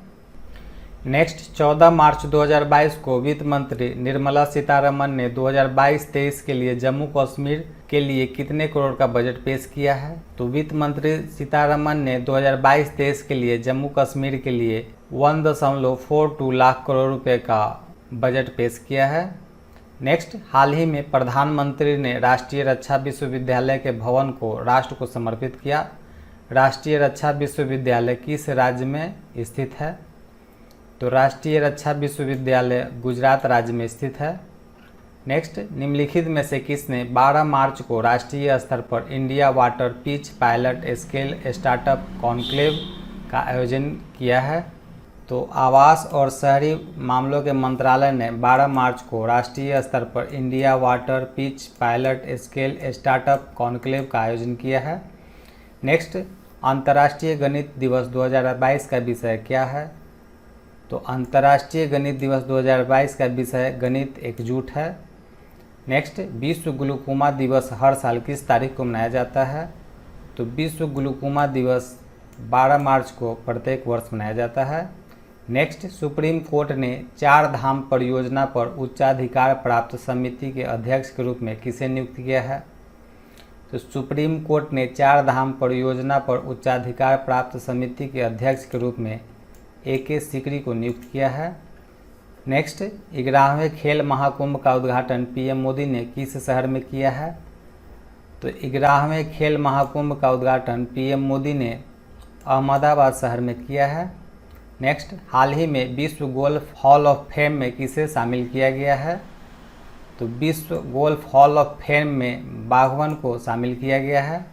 नेक्स्ट, 14 मार्च 2022 को वित्त मंत्री निर्मला सीतारमण ने 2022-23 के लिए जम्मू कश्मीर के लिए कितने करोड़ का बजट पेश किया है? तो वित्त मंत्री सीतारमण ने 2022-23 के लिए जम्मू कश्मीर के लिए 1.42 लाख करोड़ रुपए का बजट पेश किया है। नेक्स्ट, हाल ही में प्रधानमंत्री ने राष्ट्रीय रक्षा विश्वविद्यालय के भवन को राष्ट्र को समर्पित किया। राष्ट्रीय रक्षा विश्वविद्यालय किस राज्य में स्थित है? तो राष्ट्रीय रक्षा विश्वविद्यालय गुजरात राज्य में स्थित है। नेक्स्ट, निम्नलिखित में से किसने 12 मार्च को राष्ट्रीय स्तर पर India water pitch pilot scale startup conclave का आयोजन किया है? तो आवास और शहरी मामलों के मंत्रालय ने 12 मार्च को राष्ट्रीय स्तर पर India water pitch pilot scale startup conclave का आयोजन किया है। नेक्स्ट, अंतर्राष्ट्रीय गणित दिवस 2022 का विषय क्या है? तो अंतर्राष्ट्रीय गणित दिवस 2022 का विषय गणित एकजुट है। नेक्स्ट, विश्व ग्लूकोमा दिवस हर साल किस तारीख को मनाया जाता है? तो विश्व ग्लूकोमा दिवस 12 मार्च को प्रत्येक वर्ष मनाया जाता है। नेक्स्ट, सुप्रीम कोर्ट ने 4 धाम परियोजना पर उच्चाधिकार प्राप्त समिति के अध्यक्ष के रूप में किसे नियुक्त किया है? तो सुप्रीम कोर्ट ने 4 धाम परियोजना पर उच्चाधिकार प्राप्त समिति के अध्यक्ष के रूप में AK सिकरी को नियुक्त किया है। नेक्स्ट, 11वें खेल महाकुंभ का उद्घाटन PM मोदी ने किस शहर में किया है? तो 11वें खेल महाकुंभ का उद्घाटन PM मोदी ने अहमदाबाद शहर में किया है। नेक्स्ट, हाल ही में विश्व गोल्फ हॉल ऑफ फेम में किसे शामिल किया गया है? तो विश्व गोल्फ हॉल ऑफ फेम में बाघवन को शामिल किया गया है।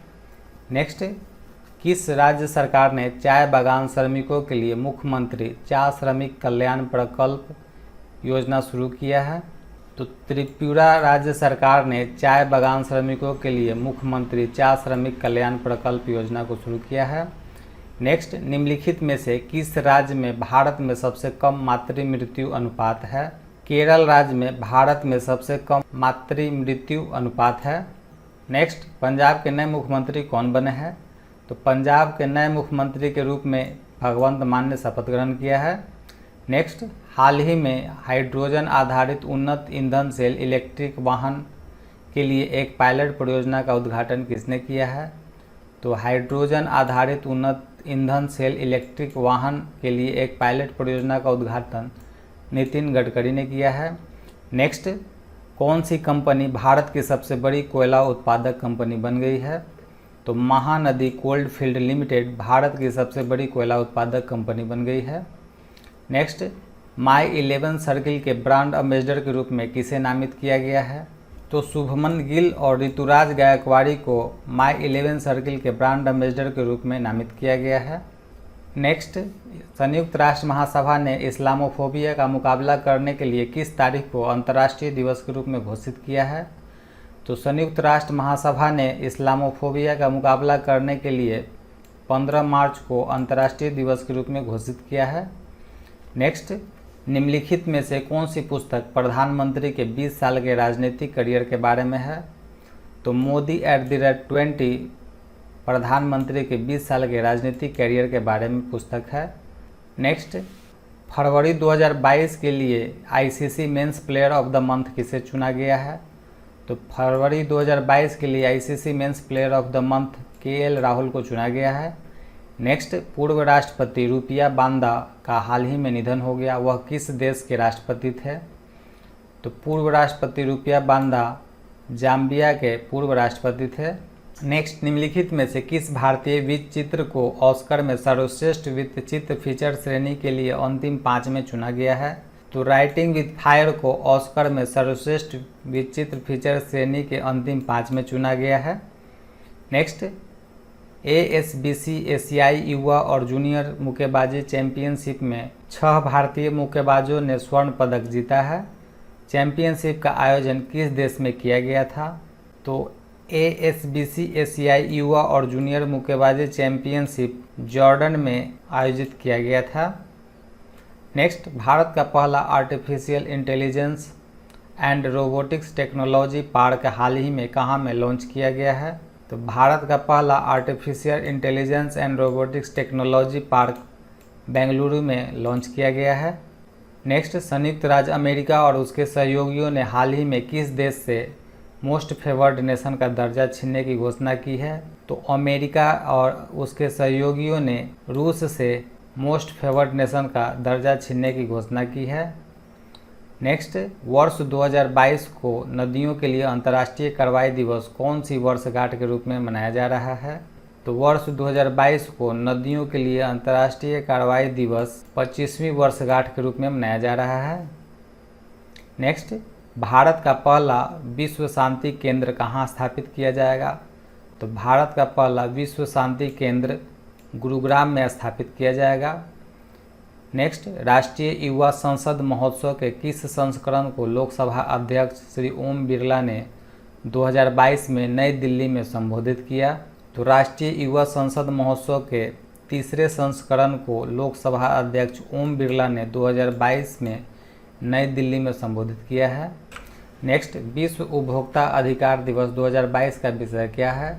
नेक्स्ट, किस राज्य सरकार ने चाय बागान श्रमिकों के लिए मुख्यमंत्री चाय श्रमिक कल्याण प्रकल्प योजना शुरू किया है? तो त्रिपुरा राज्य सरकार ने चाय बागान श्रमिकों के लिए मुख्यमंत्री चाय श्रमिक कल्याण प्रकल्प योजना को शुरू किया है। नेक्स्ट, निम्नलिखित में से किस राज्य में भारत में सबसे कम मातृ मृत्यु अनुपात है? केरल राज्य में भारत में सबसे कम मातृ मृत्यु अनुपात है। नेक्स्ट, पंजाब के नए मुख्यमंत्री कौन बने हैं? तो पंजाब के नए मुख्यमंत्री के रूप में भगवंत मान ने शपथ ग्रहण किया है। नेक्स्ट, हाल ही में हाइड्रोजन आधारित उन्नत ईंधन सेल इलेक्ट्रिक वाहन के लिए एक पायलट परियोजना का उद्घाटन किसने किया है? तो हाइड्रोजन आधारित उन्नत ईंधन सेल इलेक्ट्रिक वाहन के लिए एक पायलट परियोजना का उद्घाटन नितिन गडकरी ने किया है। नेक्स्ट, कौन सी कंपनी भारत की सबसे बड़ी कोयला उत्पादक कंपनी बन गई है? तो Mahanadi cold field limited Bharat की सबसे बड़ी कोयला उत्पादक कंपनी बन गई है। नेक्स्ट, माई 11 सर्किल के ब्रांड एम्बेसडर के रूप में किसे नामित किया गया है? तो शुभमन गिल और ऋतुराज गायकवाड़ी को माई 11 सर्किल के ब्रांड एम्बेसडर के रूप में नामित किया गया है। नेक्स्ट, संयुक्त राष्ट्र महासभा ने इस्लामोफोबिया का मुकाबला करने के लिए किस तारीख को अंतर्राष्ट्रीय दिवस के रूप में घोषित किया है? तो संयुक्त राष्ट्र महासभा ने इस्लामोफोबिया का मुकाबला करने के लिए 15 मार्च को अंतर्राष्ट्रीय दिवस के रूप में घोषित किया है। नेक्स्ट, निम्नलिखित में से कौन सी पुस्तक प्रधानमंत्री के 20 साल के राजनीतिक करियर के बारे में है? तो मोदी @20 प्रधानमंत्री के 20 साल के राजनीतिक करियर के बारे में पुस्तक है। नेक्स्ट, फरवरी 2022 के लिए ICC men's player of the month किसे चुना गया है? तो फरवरी 2022 के लिए ICC men's player of the month KL Rahul को चुना गया है। नेक्स्ट, पूर्व राष्ट्रपति रुपिया बांदा का हाल ही में निधन हो गया, वह किस देश के राष्ट्रपति थे? तो पूर्व राष्ट्रपति रुपिया बांदा जाम्बिया के पूर्व राष्ट्रपति थे। नेक्स्ट, निम्नलिखित में से किस भारतीय वृत्त चित्र को ऑस्कर में सर्वश्रेष्ठ वृत्त चित्र फीचर श्रेणी के लिए अंतिम 5 में चुना गया है? तो राइटिंग विद फायर को ऑस्कर में सर्वश्रेष्ठ वृत्त चित्र फीचर श्रेणी के अंतिम 5 में चुना गया है। नेक्स्ट, ASBC एशियाई युवा और जूनियर मुक्केबाजी चैंपियनशिप में 6 भारतीय मुक्केबाजों ने स्वर्ण पदक जीता है। चैंपियनशिप का आयोजन किस देश में किया गया था? तो ASBC एशियाई युवा और जूनियर मुक्केबाजी चैंपियनशिप जॉर्डन में आयोजित किया गया था। नेक्स्ट, भारत का पहला artificial intelligence and robotics technology park हाल ही में कहाँ में लॉन्च किया गया है? तो भारत का पहला artificial intelligence and robotics technology park Bengaluru में लॉन्च किया गया है। नेक्स्ट, संयुक्त राज्य अमेरिका और उसके सहयोगियों ने हाल ही में किस देश से मोस्ट फेवर्ड नेशन का दर्जा छीनने की घोषणा की है? तो अमेरिका और उसके सहयोगियों ने रूस से मोस्ट फेवर्ड नेशन का दर्जा छीनने की घोषणा की है। नेक्स्ट, वर्ष 2022 को नदियों के लिए अंतर्राष्ट्रीय कार्रवाई दिवस कौन सी वर्षगांठ के रूप में मनाया जा रहा है? तो वर्ष 2022 को नदियों के लिए अंतर्राष्ट्रीय कार्रवाई दिवस 25वीं वर्षगांठ के रूप में मनाया जा रहा है। नेक्स्ट, भारत का पहला विश्व शांति केंद्र कहाँ स्थापित किया जाएगा? तो भारत का पहला विश्व शांति केंद्र गुरुग्राम में स्थापित किया जाएगा। नेक्स्ट, राष्ट्रीय युवा संसद महोत्सव के किस संस्करण को लोकसभा अध्यक्ष श्री ओम बिरला ने 2022 में नई दिल्ली में संबोधित किया? तो राष्ट्रीय युवा संसद महोत्सव के तीसरे संस्करण को लोकसभा अध्यक्ष ओम बिरला ने 2022 में नई दिल्ली में संबोधित किया है। नेक्स्ट, विश्व उपभोक्ता अधिकार दिवस 2022 का विषय क्या है?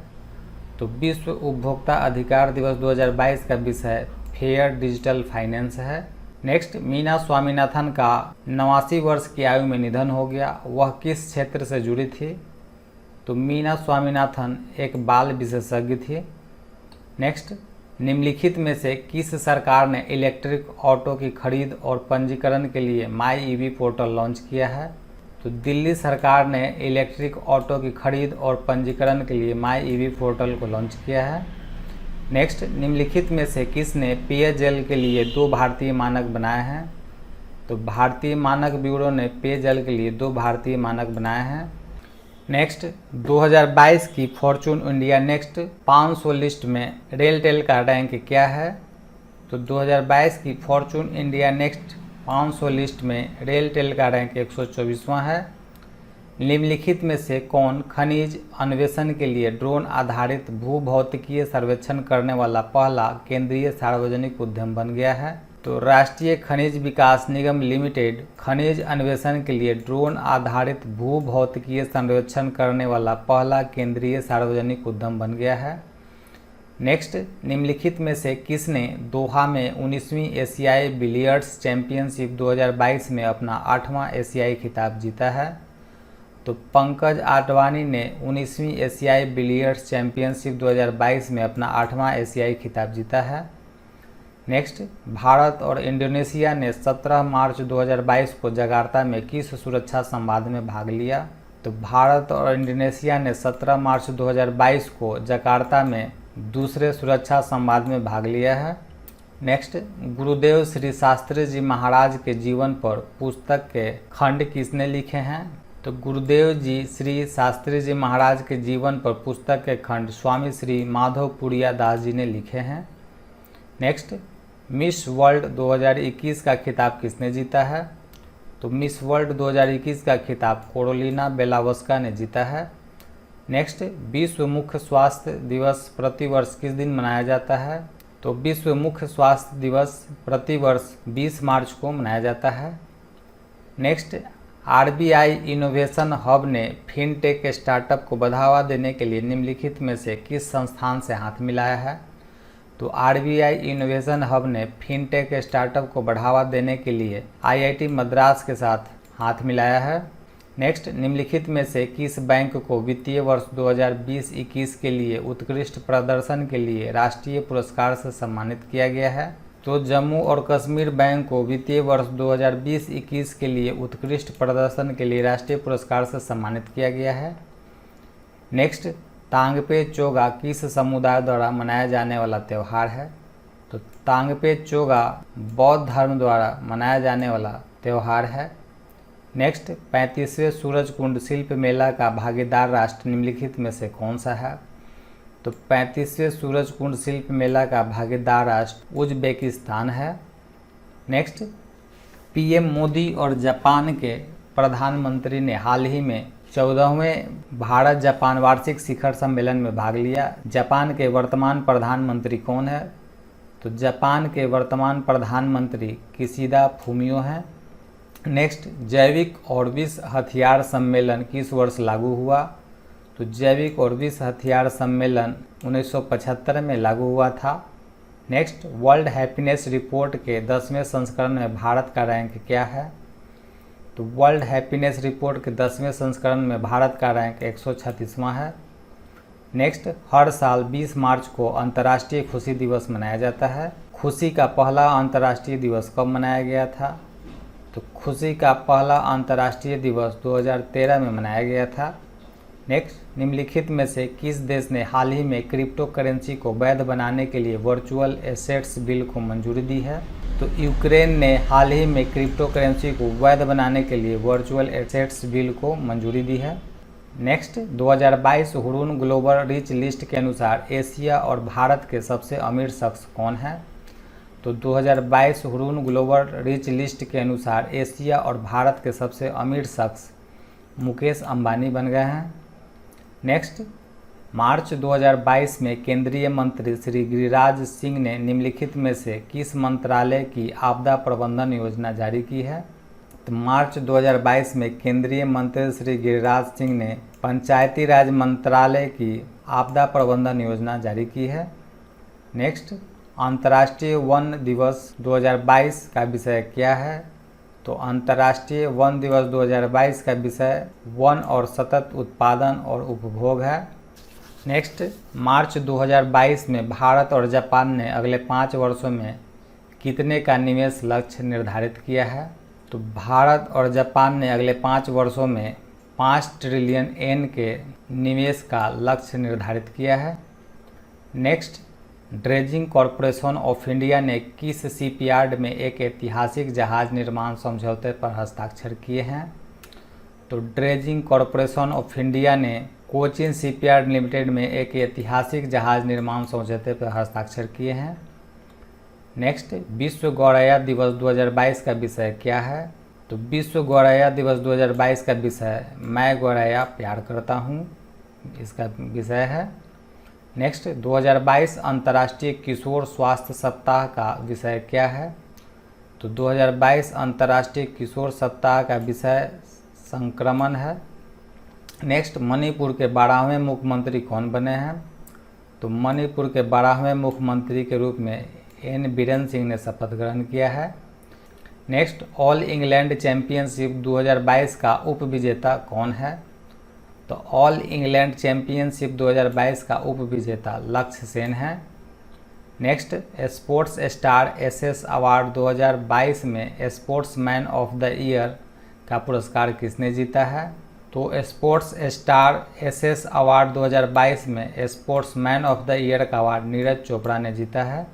तो विश्व उपभोक्ता अधिकार दिवस 2022 का विषय फेयर डिजिटल फाइनेंस है। नेक्स्ट, मीना स्वामीनाथन का 89 वर्ष की आयु में निधन हो गया, वह किस क्षेत्र से जुड़ी थी? तो मीना स्वामीनाथन एक बाल विशेषज्ञ थी। नेक्स्ट, निम्नलिखित में से किस सरकार ने इलेक्ट्रिक ऑटो की खरीद और पंजीकरण के लिए माई ईवी पोर्टल लॉन्च किया है? तो दिल्ली सरकार ने इलेक्ट्रिक ऑटो की खरीद और पंजीकरण के लिए माई ईवी पोर्टल को लॉन्च किया है। नेक्स्ट, निम्नलिखित में से किसने पेयजल के लिए 2 भारतीय मानक बनाए हैं? तो भारतीय मानक ब्यूरो ने पेयजल के लिए 2 भारतीय मानक बनाए हैं। नेक्स्ट, 2022 की फॉर्चून इंडिया नेक्स्ट 500 लिस्ट में रेलटेल का रैंक क्या है? तो 2022 की फॉर्चून इंडिया नेक्स्ट 500 लिस्ट में रेलटेल का रैंक 124वां है। निम्नलिखित में से कौन खनिज अन्वेषण के लिए ड्रोन आधारित भूभौतिकीय सर्वेक्षण करने वाला पहला केंद्रीय सार्वजनिक उद्यम बन गया है? तो राष्ट्रीय खनिज विकास निगम लिमिटेड खनिज अन्वेषण के लिए ड्रोन आधारित भूभौतिकीय सर्वेक्षण करने वाला पहला केंद्रीय सार्वजनिक उद्यम बन गया है। नेक्स्ट, निम्नलिखित में से किसने दोहा में 19वीं एशियाई बिलियर्ड्स चैंपियनशिप 2022 में अपना 8वां एशियाई खिताब जीता है? तो पंकज आडवाणी ने 19वीं एशियाई बिलियर्ड्स चैंपियनशिप 2022 में अपना 8वां एशियाई खिताब जीता है। नेक्स्ट, भारत और इंडोनेशिया ने 17 मार्च 2022 को जकार्ता में किस सुरक्षा संवाद में भाग लिया? तो भारत और इंडोनेशिया ने 17 मार्च 2022 को जकार्ता में दूसरे सुरक्षा संवाद में भाग लिया है। नेक्स्ट, गुरुदेव श्री शास्त्री जी महाराज के जीवन पर पुस्तक के खंड किसने लिखे हैं? तो गुरुदेव जी श्री शास्त्री जी महाराज के जीवन पर पुस्तक के खंड स्वामी श्री माधवपुरिया दास जी ने लिखे हैं। नेक्स्ट, मिस वर्ल्ड 2021 का खिताब किसने जीता है? तो मिस वर्ल्ड 2021 का खिताब कोरोलिना बेलावस्का ने जीता है। नेक्स्ट, विश्व मुख्य स्वास्थ्य दिवस प्रतिवर्ष किस दिन मनाया जाता है? तो विश्व मुख्य स्वास्थ्य दिवस प्रतिवर्ष 20 मार्च को मनाया जाता है। नेक्स्ट, आरबीआई इनोवेशन हब ने फिनटेक स्टार्टअप को बढ़ावा देने के लिए निम्नलिखित में से किस संस्थान से हाथ मिलाया है? तो आरबीआई इनोवेशन हब ने फिनटेक स्टार्टअप को बढ़ावा देने के लिए आईआईटी मद्रास के साथ हाथ मिलाया है। नेक्स्ट, निम्नलिखित में से किस बैंक को वित्तीय वर्ष 2020-21 के लिए उत्कृष्ट प्रदर्शन के लिए राष्ट्रीय पुरस्कार से सम्मानित किया गया है? तो जम्मू और कश्मीर बैंक को वित्तीय वर्ष 2020-21 के लिए उत्कृष्ट प्रदर्शन के लिए राष्ट्रीय पुरस्कार से सम्मानित किया गया है। नेक्स्ट, तांगपे चोगा किस समुदाय द्वारा मनाया जाने वाला त्यौहार है? तो तांगपे चोगा बौद्ध धर्म द्वारा मनाया जाने वाला त्यौहार है। नेक्स्ट, 35वें सूरजकुंड शिल्प मेला का भागीदार राष्ट्र निम्नलिखित में से कौन सा है? तो 35वें सूरजकुंड शिल्प मेला का भागीदार राष्ट्र उज्बेकिस्तान है। नेक्स्ट, पीएम मोदी और जापान के प्रधानमंत्री ने हाल ही में 14वें भारत जापान वार्षिक शिखर सम्मेलन में भाग लिया। जापान के वर्तमान प्रधानमंत्री कौन है? तो जापान के वर्तमान प्रधानमंत्री किशिदा फूमियो हैं। नेक्स्ट, जैविक और विश्व हथियार सम्मेलन किस वर्ष लागू हुआ? तो जैविक और विश्व हथियार सम्मेलन 1975 में लागू हुआ था। नेक्स्ट, वर्ल्ड हैप्पीनेस रिपोर्ट के 10वें संस्करण में भारत का रैंक क्या है? तो वर्ल्ड हैप्पीनेस रिपोर्ट के 10वें संस्करण में भारत का रैंक 136वां है। नेक्स्ट, हर साल 20 मार्च को अंतर्राष्ट्रीय खुशी दिवस मनाया जाता है। खुशी का पहला अंतर्राष्ट्रीय दिवस कब मनाया गया था? तो खुशी का पहला अंतर्राष्ट्रीय दिवस 2013 में मनाया गया था। नेक्स्ट, निम्नलिखित में से किस देश ने हाल ही में क्रिप्टो करेंसी को वैध बनाने के लिए वर्चुअल एसेट्स बिल को मंजूरी दी है? तो यूक्रेन ने हाल ही में क्रिप्टो करेंसी को वैध बनाने के लिए वर्चुअल एसेट्स बिल को मंजूरी दी है। Next, 2022 Hurun global rich list के अनुसार एशिया और भारत के सबसे अमीर शख्स कौन है? तो 2022 हुरून ग्लोबल रिच लिस्ट के अनुसार एशिया और भारत के सबसे अमीर शख्स मुकेश अंबानी बन गए हैं। नेक्स्ट, मार्च 2022 में केंद्रीय मंत्री श्री गिरिराज सिंह ने निम्नलिखित में से किस मंत्रालय की आपदा प्रबंधन योजना जारी की है? तो मार्च 2022 में केंद्रीय मंत्री श्री गिरिराज सिंह ने पंचायती राज मंत्रालय की आपदा प्रबंधन योजना जारी की है। नेक्स्ट, अंतर्राष्ट्रीय वन दिवस 2022 का विषय क्या है? तो अंतर्राष्ट्रीय वन दिवस 2022 का विषय वन और सतत उत्पादन और उपभोग है। नेक्स्ट, मार्च 2022 में भारत और जापान ने अगले 5 वर्षों में कितने का निवेश लक्ष्य निर्धारित किया है? तो भारत और जापान ने अगले 5 वर्षों में 5 ट्रिलियन येन के निवेश का लक्ष्य निर्धारित किया है। Next, dredging corporation of India ने किस शिपयार्ड में एक ऐतिहासिक जहाज निर्माण समझौते पर हस्ताक्षर किए हैं? तो ड्रेजिंग कॉरपोरेशन ऑफ इंडिया ने कोचिन शिपयार्ड लिमिटेड में एक ऐतिहासिक जहाज निर्माण समझौते पर हस्ताक्षर किए हैं। नेक्स्ट, विश्व गौरैया दिवस 2022 का विषय क्या है? तो विश्व गौरैया दिवस 2022 का विषय मैं गौरैया प्यार करता हूँ, इसका विषय है। नेक्स्ट, 2022 अंतर्राष्ट्रीय किशोर स्वास्थ्य सप्ताह का विषय क्या है? तो 2022 अंतर्राष्ट्रीय किशोर सप्ताह का विषय संक्रमण है। नेक्स्ट, मणिपुर के 12वें मुख्यमंत्री कौन बने हैं? तो मणिपुर के 12वें मुख्यमंत्री के रूप में एन बीरेन सिंह ने शपथ ग्रहण किया है। नेक्स्ट, ऑल इंग्लैंड चैंपियनशिप 2022 का उप विजेता कौन है? तो ऑल इंग्लैंड चैंपियनशिप 2022 का उप विजेता लक्ष्य सेन है। Next, sports star SS award 2022 में स्पोर्ट्समैन ऑफ द ईयर का पुरस्कार किसने जीता है? तो स्पोर्ट्स स्टार एसएस अवार्ड 2022 में स्पोर्ट्समैन ऑफ द ईयर का अवार्ड नीरज चोपड़ा ने जीता है।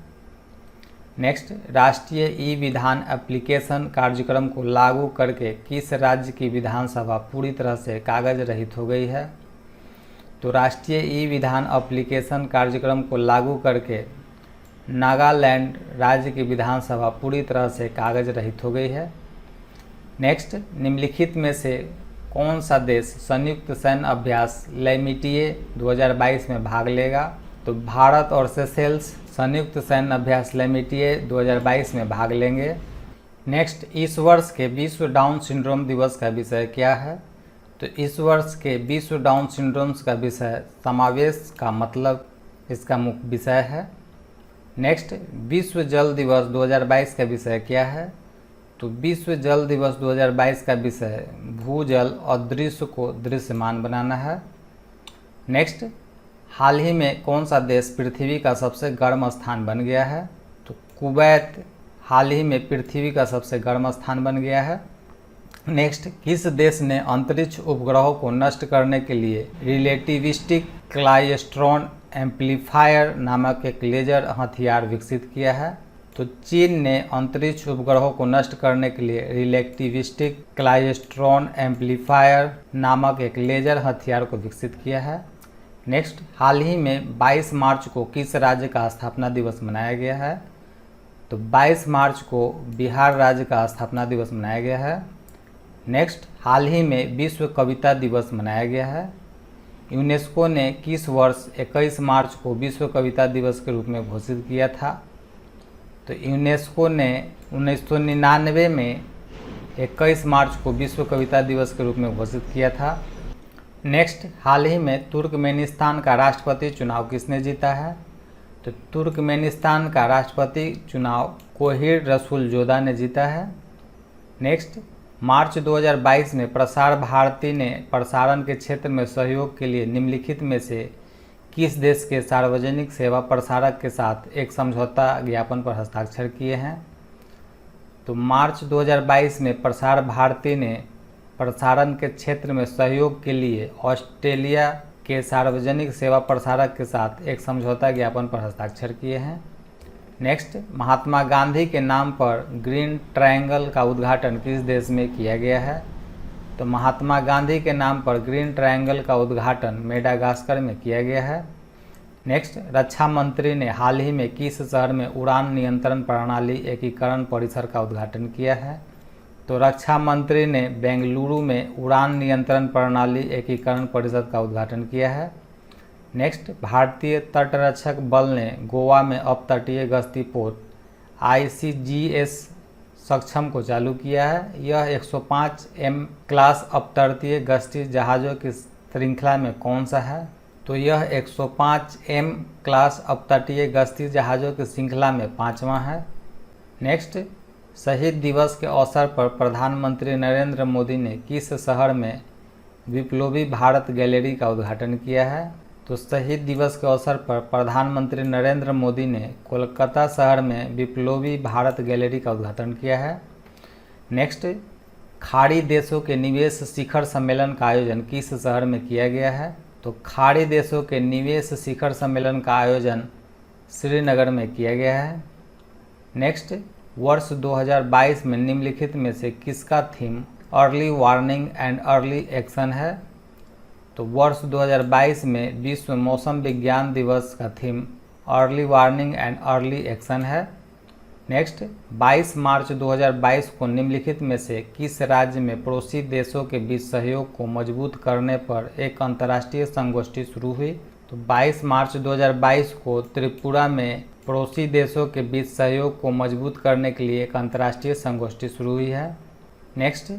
नेक्स्ट, राष्ट्रीय ई विधान एप्लीकेशन कार्यक्रम को लागू करके किस राज्य की विधानसभा पूरी तरह से कागज रहित हो गई है? तो राष्ट्रीय ई विधान एप्लीकेशन कार्यक्रम को लागू करके नागालैंड राज्य की विधानसभा पूरी तरह से कागज रहित हो गई है। नेक्स्ट, निम्नलिखित में से कौन सा देश संयुक्त सैन्य अभ्यास लैमिटिए 2022 में भाग लेगा? तो भारत और सेशेल्स संयुक्त सैन्य अभ्यास लैमिटिए 2022 में भाग लेंगे। नेक्स्ट, इस वर्ष के विश्व डाउन सिंड्रोम दिवस का विषय क्या है? तो इस वर्ष के विश्व डाउन सिंड्रोम्स का विषय समावेश का मतलब इसका मुख्य विषय है। नेक्स्ट, विश्व जल दिवस 2022 का विषय क्या है? तो विश्व जल दिवस 2022 का विषय भूजल और दृश्य को दृश्यमान बनाना है। नेक्स्ट, हाल ही में कौन सा देश पृथ्वी का सबसे गर्म स्थान बन गया है? तो कुवैत हाल ही में पृथ्वी का सबसे गर्म स्थान बन गया है। नेक्स्ट, किस देश ने अंतरिक्ष उपग्रहों को नष्ट करने के लिए रिलेटिविस्टिक क्लाइस्ट्रॉन एम्पलीफायर नामक एक लेजर हथियार विकसित किया है? तो चीन ने अंतरिक्ष उपग्रहों को नष्ट करने के लिए रिलेटिविस्टिक क्लाइस्ट्रॉन एम्पलीफायर नामक एक लेजर हथियार को विकसित किया है। नेक्स्ट, हाल ही में 22 मार्च को किस राज्य का स्थापना दिवस मनाया गया है? तो 22 मार्च को बिहार राज्य का स्थापना दिवस मनाया गया है। नेक्स्ट, हाल ही में विश्व कविता दिवस मनाया गया है। यूनेस्को ने किस वर्ष 21 मार्च को विश्व कविता दिवस के रूप में घोषित किया था? तो यूनेस्को ने 1999 में 21 मार्च को विश्व कविता दिवस के रूप में घोषित किया था। नेक्स्ट, हाल ही में तुर्कमेनिस्तान का राष्ट्रपति चुनाव किसने जीता है? तो तुर्कमेनिस्तान का राष्ट्रपति चुनाव कोहिर रसूलजोदा ने जीता है। नेक्स्ट, मार्च 2022 में प्रसार भारती ने प्रसारण के क्षेत्र में सहयोग के लिए निम्नलिखित में से किस देश के सार्वजनिक सेवा प्रसारक के साथ एक समझौता ज्ञापन पर हस्ताक्षर किए हैं? तो मार्च 2022 में प्रसार भारती ने प्रसारण के क्षेत्र में सहयोग के लिए ऑस्ट्रेलिया के सार्वजनिक सेवा प्रसारक के साथ एक समझौता ज्ञापन पर हस्ताक्षर किए हैं। नेक्स्ट, महात्मा गांधी के नाम पर ग्रीन ट्रायंगल का उद्घाटन किस देश में किया गया है? तो महात्मा गांधी के नाम पर ग्रीन ट्रायंगल का उद्घाटन मेडागास्कर में किया गया है। नेक्स्ट, रक्षा मंत्री ने हाल ही में किस शहर में उड़ान नियंत्रण प्रणाली एकीकरण परिसर का उद्घाटन किया है? तो रक्षा मंत्री ने बेंगलुरु में उड़ान नियंत्रण प्रणाली एकीकरण परिषद का उद्घाटन किया है। नेक्स्ट, भारतीय तटरक्षक बल ने गोवा में अपतटीय गश्ती पोत ICGS सक्षम को चालू किया है। यह 105 M क्लास अपतटीय गश्ती जहाज़ों की श्रृंखला में कौन सा है? तो यह 105 M क्लास अपतटीय गश्ती जहाज़ों की श्रृंखला में 5वां है। नेक्स्ट, शहीद दिवस के अवसर पर प्रधानमंत्री नरेंद्र मोदी ने किस शहर में विप्लवी भारत गैलरी का उद्घाटन किया है? तो शहीद दिवस के अवसर पर प्रधानमंत्री नरेंद्र मोदी ने कोलकाता शहर में विप्लवी भारत गैलरी का उद्घाटन किया है। नेक्स्ट, खाड़ी देशों के निवेश शिखर सम्मेलन का आयोजन किस शहर में किया गया है? तो खाड़ी देशों के निवेश शिखर सम्मेलन का आयोजन श्रीनगर में किया गया है। नेक्स्ट, वर्ष 2022 में निम्नलिखित में से किसका theme early warning and early action है? तो वर्ष 2022 में विश्व मौसम विज्ञान दिवस का theme early warning and early action है। नेक्स्ट, 22 मार्च 2022 को निम्नलिखित में से किस राज्य में पड़ोसी देशों के बीच सहयोग को मजबूत करने पर एक अंतर्राष्ट्रीय संगोष्ठी शुरू हुई? तो 22 मार्च 2022 को त्रिपुरा में पड़ोसी देशों के बीच सहयोग को मजबूत करने के लिए एक अंतर्राष्ट्रीय संगोष्ठी शुरू हुई है। नेक्स्ट,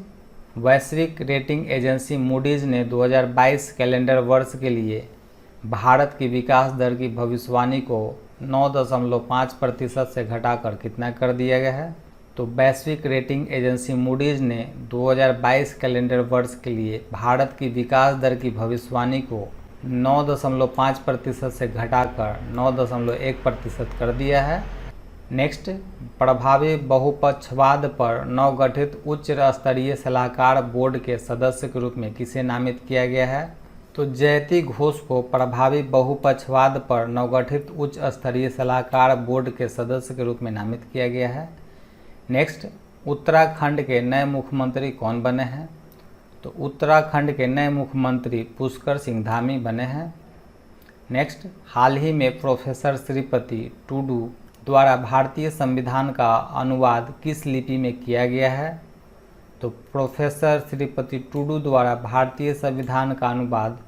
वैश्विक रेटिंग एजेंसी मूडीज़ ने 2022 कैलेंडर वर्ष के लिए भारत की विकास दर की भविष्यवाणी को 9.5% से घटाकर कितना कर दिया गया है? तो वैश्विक रेटिंग एजेंसी मूडीज़ ने 2022 कैलेंडर वर्ष के लिए भारत की विकास दर की भविष्यवाणी को 9.5% से घटाकर 9.1% कर दिया है। नेक्स्ट, प्रभावी बहुपक्षवाद पर नवगठित उच्च स्तरीय सलाहकार बोर्ड के सदस्य के रूप में किसे नामित किया गया है? तो जयति घोष को प्रभावी बहुपक्षवाद पर नवगठित उच्च स्तरीय सलाहकार बोर्ड के सदस्य के रूप में नामित किया गया है। नेक्स्ट, उत्तराखंड के नए मुख्यमंत्री कौन बने हैं? तो उत्तराखंड के नए मुख्यमंत्री पुष्कर सिंह धामी बने हैं। नेक्स्ट, हाल ही में प्रोफेसर श्रीपति टूडू द्वारा भारतीय संविधान का अनुवाद किस लिपि में किया गया है? तो प्रोफेसर श्रीपति टूडू द्वारा भारतीय संविधान का अनुवाद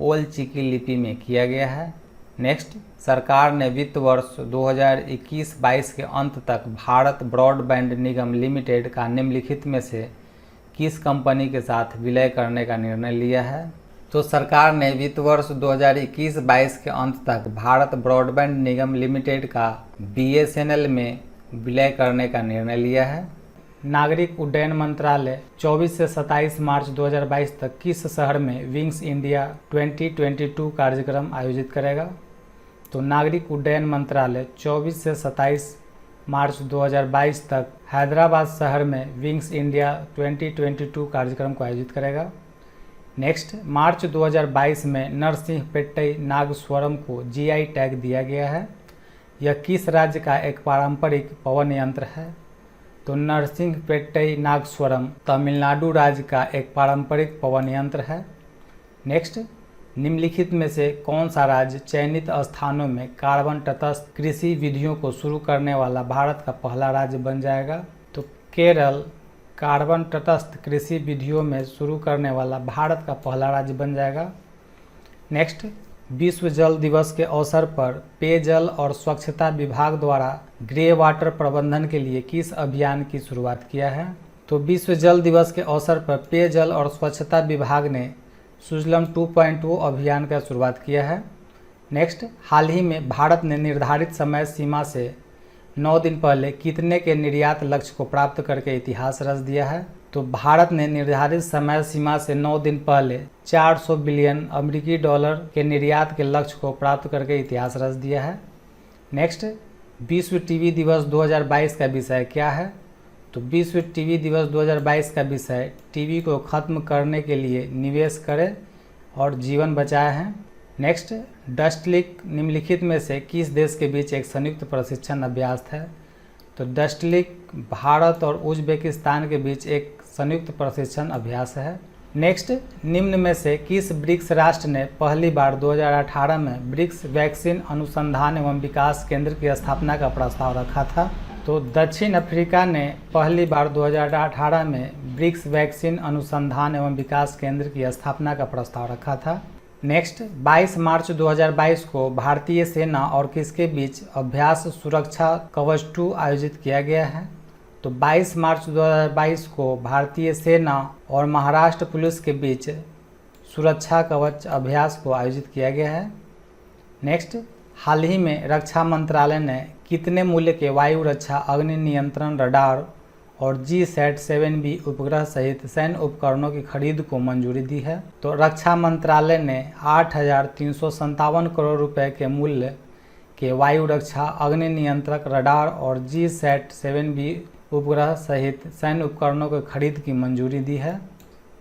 ओल चिकी लिपि में किया गया है। नेक्स्ट, सरकार ने वित्त वर्ष 2021-22 के अंत तक भारत ब्रॉडबैंड निगम लिमिटेड का निम्नलिखित में से किस कंपनी के साथ विलय करने का निर्णय लिया है? तो सरकार ने वित्त वर्ष 2021-22 के अंत तक भारत ब्रॉडबैंड निगम लिमिटेड का BSNL में विलय करने का निर्णय लिया है। नागरिक उड्डयन मंत्रालय 24 से 27 मार्च 2022 तक किस शहर में विंग्स इंडिया 2022 कार्यक्रम आयोजित करेगा? तो नागरिक उड्डयन मंत्रालय 24 से 27 मार्च 2022 तक हैदराबाद शहर में विंग्स इंडिया 2022 कार्यक्रम को आयोजित करेगा। नेक्स्ट, मार्च 2022 में नरसिंहपेट्टई नागस्वरम को GI टैग दिया गया है। यह किस राज्य का एक पारंपरिक पवन यंत्र है? तो नरसिंहपेट्टई नागस्वरम तमिलनाडु राज्य का एक पारंपरिक पवन यंत्र है। नेक्स्ट, निम्नलिखित में से कौन सा राज्य चयनित स्थानों में कार्बन तटस्थ कृषि विधियों को शुरू करने वाला भारत का पहला राज्य बन जाएगा? तो केरल कार्बन तटस्थ कृषि विधियों में शुरू करने वाला भारत का पहला राज्य बन जाएगा। नेक्स्ट, विश्व जल दिवस के अवसर पर पेयजल और स्वच्छता विभाग द्वारा ग्रे वाटर प्रबंधन के लिए किस अभियान की शुरुआत किया है? तो विश्व जल दिवस के अवसर पर पेयजल और स्वच्छता विभाग ने सुजलम 2.0 अभियान का शुरुआत किया है। नेक्स्ट, हाल ही में भारत ने निर्धारित समय सीमा से 9 दिन पहले कितने के निर्यात लक्ष्य को प्राप्त करके इतिहास रच दिया है? तो भारत ने निर्धारित समय सीमा से 9 दिन पहले 400 बिलियन अमेरिकी डॉलर के निर्यात के लक्ष्य को प्राप्त करके इतिहास रच दिया है। नेक्स्ट, विश्व टीबी दिवस 2022 का विषय क्या है? तो विश्व टीबी दिवस 2022 का विषय टीबी को खत्म करने के लिए निवेश करें और जीवन बचाए हैं। नेक्स्ट, डस्टलिक निम्नलिखित में से किस देश के बीच एक संयुक्त प्रशिक्षण अभ्यास है? तो डस्टलिक भारत और उज्बेकिस्तान के बीच एक संयुक्त प्रशिक्षण अभ्यास है। नेक्स्ट, निम्न में से किस ब्रिक्स राष्ट्र ने पहली बार 2018 में ब्रिक्स वैक्सीन अनुसंधान एवं विकास केंद्र की स्थापना का प्रस्ताव रखा था? तो दक्षिण अफ्रीका ने पहली बार 2018 में ब्रिक्स वैक्सीन अनुसंधान एवं विकास केंद्र की स्थापना का प्रस्ताव रखा था। नेक्स्ट, 22 मार्च 2022 को भारतीय सेना और किसके बीच अभ्यास सुरक्षा कवच 2 आयोजित किया गया है? तो 22 मार्च 2022 को भारतीय सेना और महाराष्ट्र पुलिस के बीच सुरक्षा कवच अभ्यास को आयोजित किया गया है। नेक्स्ट, हाल ही में रक्षा मंत्रालय ने कितने मूल्य के वायु रक्षा अग्नि नियंत्रण रडार और GSAT-7B उपग्रह सहित सैन्य उपकरणों की खरीद को मंजूरी दी है? तो रक्षा मंत्रालय ने 8,357 करोड़ रुपए के मूल्य के वायु रक्षा अग्नि नियंत्रक रडार और GSAT-7B उपग्रह सहित सैन्य उपकरणों की खरीद की मंजूरी दी है।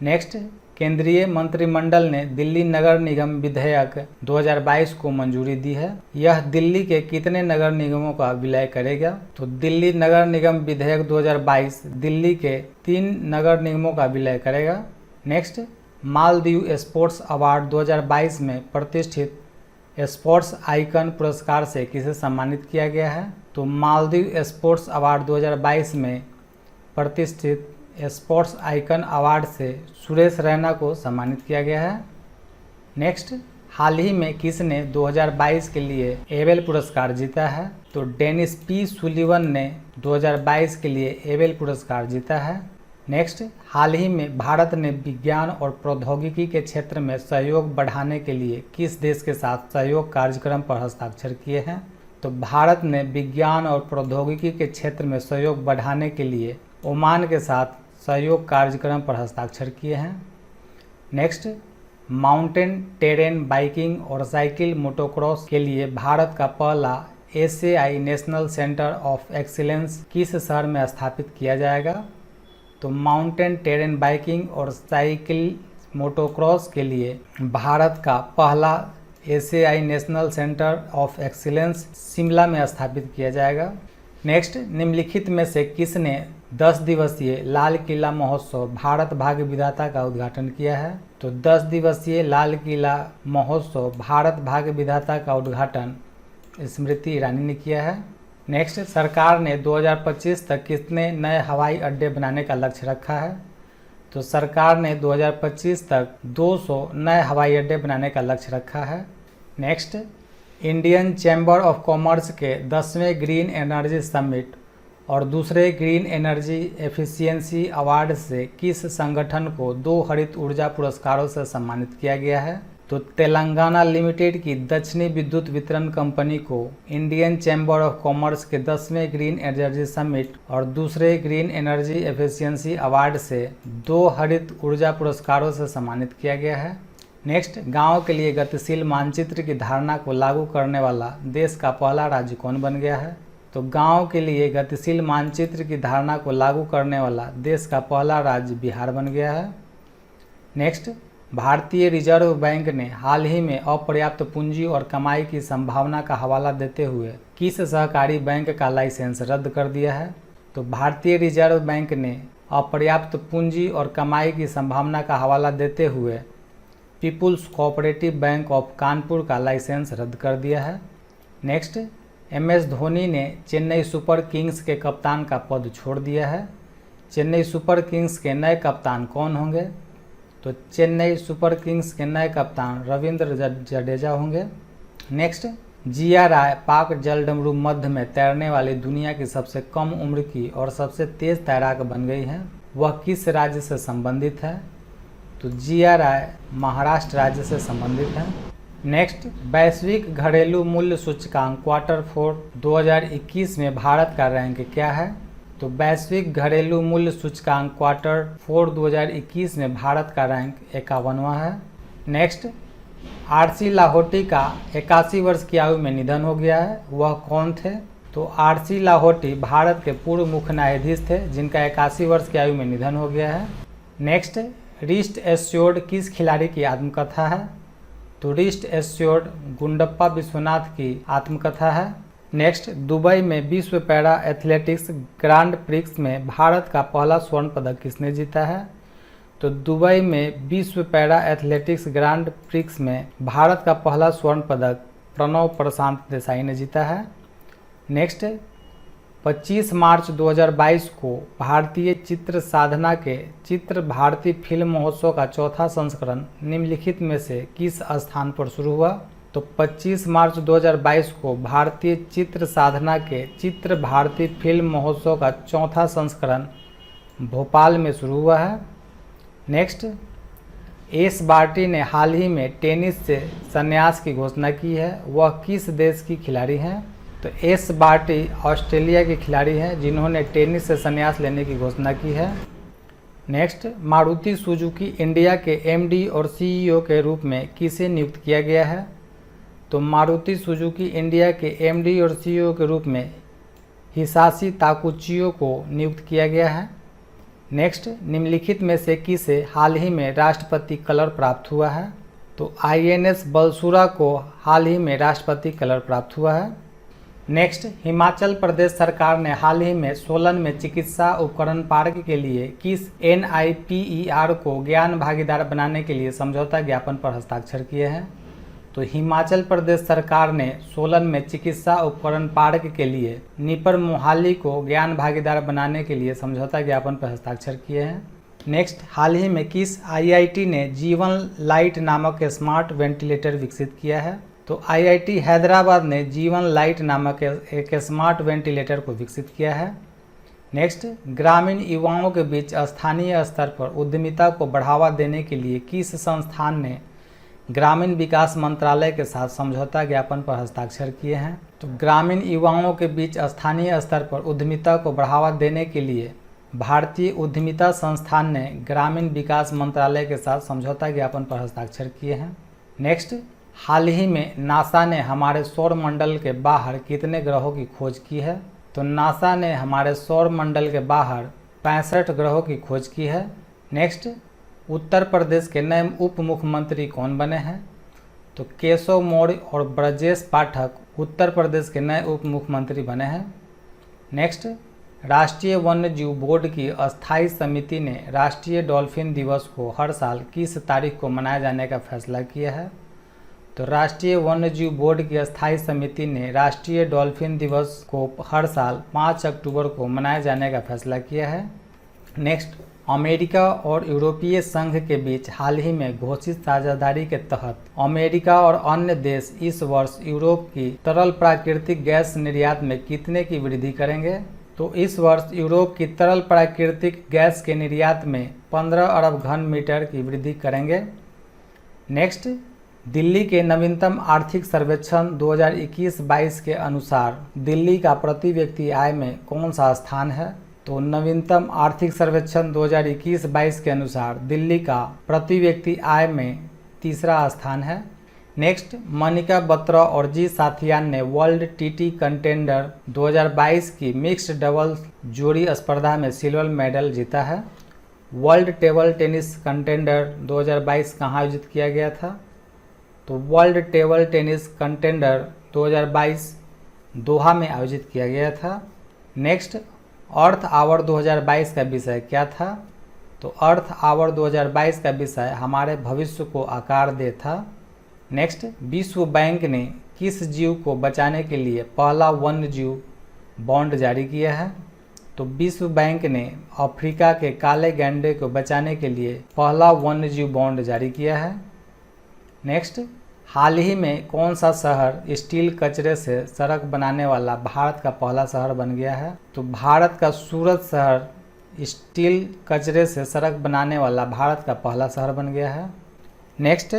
नेक्स्ट, केंद्रीय मंत्रिमंडल ने दिल्ली नगर निगम विधेयक 2022 को मंजूरी दी है। यह दिल्ली के कितने नगर निगमों का विलय करेगा? तो दिल्ली नगर निगम विधेयक 2022 दिल्ली के 3 नगर निगमों का विलय करेगा। नेक्स्ट, मालदीव स्पोर्ट्स अवार्ड 2022 में प्रतिष्ठित स्पोर्ट्स आइकन पुरस्कार से किसे सम्मानित किया गया है? तो मालदीव स्पोर्ट्स अवार्ड 2022 में प्रतिष्ठित स्पोर्ट्स आइकन अवार्ड से सुरेश रैना को सम्मानित किया गया है। नेक्स्ट, हाल ही में किसने 2022 के लिए एबेल पुरस्कार जीता है? तो डेनिस पी सुलिवन ने 2022 के लिए एबेल पुरस्कार जीता है। नेक्स्ट, हाल ही में भारत ने विज्ञान और प्रौद्योगिकी के क्षेत्र में सहयोग बढ़ाने के लिए किस देश के साथ सहयोग कार्यक्रम पर हस्ताक्षर किए हैं? तो भारत ने विज्ञान और प्रौद्योगिकी के क्षेत्र में सहयोग बढ़ाने के लिए ओमान के साथ सहयोग कार्यक्रम पर हस्ताक्षर किए हैं। नेक्स्ट, माउंटेन टेरेन बाइकिंग और साइकिल मोटोक्रॉस के लिए भारत का पहला SAI national centre of excellence किस शहर में स्थापित किया जाएगा? तो माउंटेन टेरेन बाइकिंग और साइकिल मोटोक्रॉस के लिए भारत का पहला SAI national centre of excellence Shimla में स्थापित किया जाएगा। नेक्स्ट, निम्नलिखित में से किसने 10 दिवसीय लाल किला महोत्सव भारत भाग्य विधाता का उद्घाटन किया है? तो 10 दिवसीय लाल किला महोत्सव भारत भाग्य विधाता का उद्घाटन स्मृति ईरानी ने किया है। नेक्स्ट, सरकार ने 2025 तक कितने नए हवाई अड्डे बनाने का लक्ष्य रखा है? तो सरकार ने 2025 तक 200 नए हवाई अड्डे बनाने का लक्ष्य रखा है। Next, Indian chamber of commerce के 10वें ग्रीन एनर्जी समिट और दूसरे ग्रीन एनर्जी एफिशिएंसी अवार्ड से किस संगठन को 2 हरित ऊर्जा पुरस्कारों से सम्मानित किया गया है? तो तेलंगाना लिमिटेड की दक्षिणी विद्युत वितरण कंपनी को इंडियन चैम्बर ऑफ कॉमर्स के 10वें ग्रीन एनर्जी समिट और दूसरे ग्रीन एनर्जी एफिशिएंसी अवार्ड से 2 हरित ऊर्जा पुरस्कारों से सम्मानित किया गया है। नेक्स्ट, गांव के लिए गतिशील मानचित्र की धारणा को लागू करने वाला देश का पहला राज्य कौन बन गया है? तो गांव के लिए गतिशील मानचित्र की धारणा को लागू करने वाला देश का पहला राज्य बिहार बन गया है। नेक्स्ट, भारतीय रिजर्व बैंक ने हाल ही में अपर्याप्त पूंजी और कमाई की संभावना का हवाला देते हुए किस सहकारी बैंक का लाइसेंस रद्द कर दिया है? तो भारतीय रिजर्व बैंक ने अपर्याप्त पूंजी और कमाई की संभावना का हवाला देते हुए people's cooperative bank of Kanpur का लाइसेंस रद्द कर दिया है। नेक्स्ट, एमएस धोनी ने चेन्नई सुपर किंग्स के कप्तान का पद छोड़ दिया है। चेन्नई सुपर किंग्स के नए कप्तान कौन होंगे? तो चेन्नई सुपर किंग्स के नए कप्तान रविंद्र जडेजा होंगे। नेक्स्ट, जिया राय पाक जलडमरू मध्य में तैरने वाली दुनिया की सबसे कम उम्र की और सबसे तेज तैराक बन गई हैं। वह किस राज्य से संबंधित है? तो जिया राय महाराष्ट्र राज्य से संबंधित है। नेक्स्ट, वैश्विक घरेलू मूल्य सूचकांक Q4 2021 में भारत का रैंक क्या है? तो वैश्विक घरेलू मूल्य सूचकांक Q4 2021 में भारत का रैंक 51वां है। नेक्स्ट, आरसी लाहोटी का 81 वर्ष की आयु में निधन हो गया है, वह कौन थे? तो आरसी लाहोटी भारत के पूर्व मुख्य न्यायाधीश थे जिनका 81 वर्ष की आयु में निधन हो गया है। नेक्स्ट, रिस्ट एश्योर्ड किस खिलाड़ी की आत्मकथा है? तो रिस्ट एश्योर्ड गुंडप्पा विश्वनाथ की आत्मकथा है। नेक्स्ट, दुबई में विश्व पैरा एथलेटिक्स ग्रांड प्रिक्स में भारत का पहला स्वर्ण पदक किसने जीता है? तो दुबई में विश्व पैरा एथलेटिक्स ग्रांड प्रिक्स में भारत का पहला स्वर्ण पदक प्रणव प्रशांत देसाई ने जीता है। नेक्स्ट, 25 मार्च 2022 को भारतीय चित्र साधना के चित्र भारती फिल्म महोत्सव का चौथा संस्करण निम्नलिखित में से किस स्थान पर शुरू हुआ? तो 25 मार्च 2022 को भारतीय चित्र साधना के चित्र भारती फिल्म महोत्सव का चौथा संस्करण भोपाल में शुरू हुआ है। नेक्स्ट, एस बार्टी ने हाल ही में टेनिस से संन्यास की घोषणा की है, वह किस देश की खिलाड़ी हैं? तो एस बार्टी ऑस्ट्रेलिया की खिलाड़ी हैं जिन्होंने टेनिस से संन्यास लेने की घोषणा की है। नेक्स्ट, मारुति सुजुकी इंडिया के एमडी और सीईओ के रूप में किसे नियुक्त किया गया है? तो मारुति सुजुकी इंडिया के एमडी और सीईओ के रूप में हिसाशी ताकुचियो को नियुक्त किया गया है। नेक्स्ट, निम्नलिखित में से किसे हाल ही में राष्ट्रपति कलर प्राप्त हुआ है? तो आईएनएस बलसुरा को हाल ही में राष्ट्रपति कलर प्राप्त हुआ है। नेक्स्ट, हिमाचल प्रदेश सरकार ने हाल ही में सोलन में चिकित्सा उपकरण पार्क के लिए किस NIPER को ज्ञान भागीदार बनाने के लिए समझौता ज्ञापन पर हस्ताक्षर किए हैं? तो हिमाचल प्रदेश सरकार ने सोलन में चिकित्सा उपकरण पार्क के लिए निपर मोहाली को ज्ञान भागीदार बनाने के लिए समझौता ज्ञापन पर हस्ताक्षर किए हैं। नेक्स्ट, हाल ही में किस आईआईटी ने जीवन लाइट नामक स्मार्ट वेंटिलेटर विकसित किया है? तो आईआईटी हैदराबाद ने जीवन लाइट नामक एक स्मार्ट वेंटिलेटर को विकसित किया है। नेक्स्ट, ग्रामीण युवाओं के बीच स्थानीय स्तर पर उद्यमिता को बढ़ावा देने के लिए किस संस्थान ने ग्रामीण विकास मंत्रालय के साथ समझौता ज्ञापन पर हस्ताक्षर किए हैं? तो ग्रामीण युवाओं के बीच स्थानीय स्तर पर उद्यमिता को बढ़ावा देने के लिए भारतीय उद्यमिता संस्थान ने ग्रामीण विकास मंत्रालय के साथ समझौता ज्ञापन पर हस्ताक्षर किए हैं। नेक्स्ट, हाल ही में नासा ने हमारे सौर मंडल के बाहर कितने ग्रहों की खोज की है? तो नासा ने हमारे सौर मंडल के बाहर 65 ग्रहों की खोज की है। नेक्स्ट, उत्तर प्रदेश के नए उप मुख्यमंत्री कौन बने हैं? तो केशव मौर्य और ब्रजेश पाठक उत्तर प्रदेश के नए उप मुख्यमंत्री बने हैं। नेक्स्ट, राष्ट्रीय वन्यजीव बोर्ड की अस्थायी समिति ने राष्ट्रीय डॉल्फिन दिवस को हर साल किस तारीख को मनाए जाने का फैसला किया है? तो राष्ट्रीय वन्यजीव बोर्ड की अस्थायी समिति ने राष्ट्रीय डॉल्फिन दिवस को हर साल 5 अक्टूबर को मनाए जाने का फैसला किया है। नेक्स्ट, अमेरिका और यूरोपीय संघ के बीच हाल ही में घोषित साझेदारी के तहत अमेरिका और अन्य देश इस वर्ष यूरोप की तरल प्राकृतिक गैस निर्यात में कितने की वृद्धि करेंगे? तो इस वर्ष यूरोप की तरल प्राकृतिक गैस के निर्यात में 15 अरब घन मीटर की वृद्धि करेंगे। नेक्स्ट, दिल्ली के नवीनतम आर्थिक सर्वेक्षण 2021-22 के अनुसार दिल्ली का प्रति व्यक्ति आय में कौन सा स्थान है? तो नवीनतम आर्थिक सर्वेक्षण 2021-22 के अनुसार दिल्ली का प्रति व्यक्ति आय में तीसरा स्थान है। नेक्स्ट, मनिका बत्रा और जी साथियान ने वर्ल्ड टीटी कंटेंडर 2022 की मिक्स्ड डबल्स जोड़ी स्पर्धा में सिल्वर मेडल जीता है। वर्ल्ड टेबल टेनिस कंटेंडर 2022 कहाँ आयोजित किया गया था? तो वर्ल्ड टेबल टेनिस कंटेंडर 2022 दोहा में आयोजित किया गया था। नेक्स्ट, अर्थ आवर 2022 का विषय क्या था? तो अर्थ आवर 2022 का विषय हमारे भविष्य को आकार दे था। नेक्स्ट, विश्व बैंक ने किस जीव को बचाने के लिए पहला वन्य जीव बॉन्ड जारी किया है? तो विश्व बैंक ने अफ्रीका के काले गैंडे को बचाने के लिए पहला वन्य जीव बॉन्ड जारी किया है। नेक्स्ट, हाल ही में कौन सा शहर स्टील कचरे से सड़क बनाने वाला भारत का पहला शहर बन गया है? तो भारत का सूरत शहर स्टील कचरे से सड़क बनाने वाला भारत का पहला शहर बन गया है। नेक्स्ट,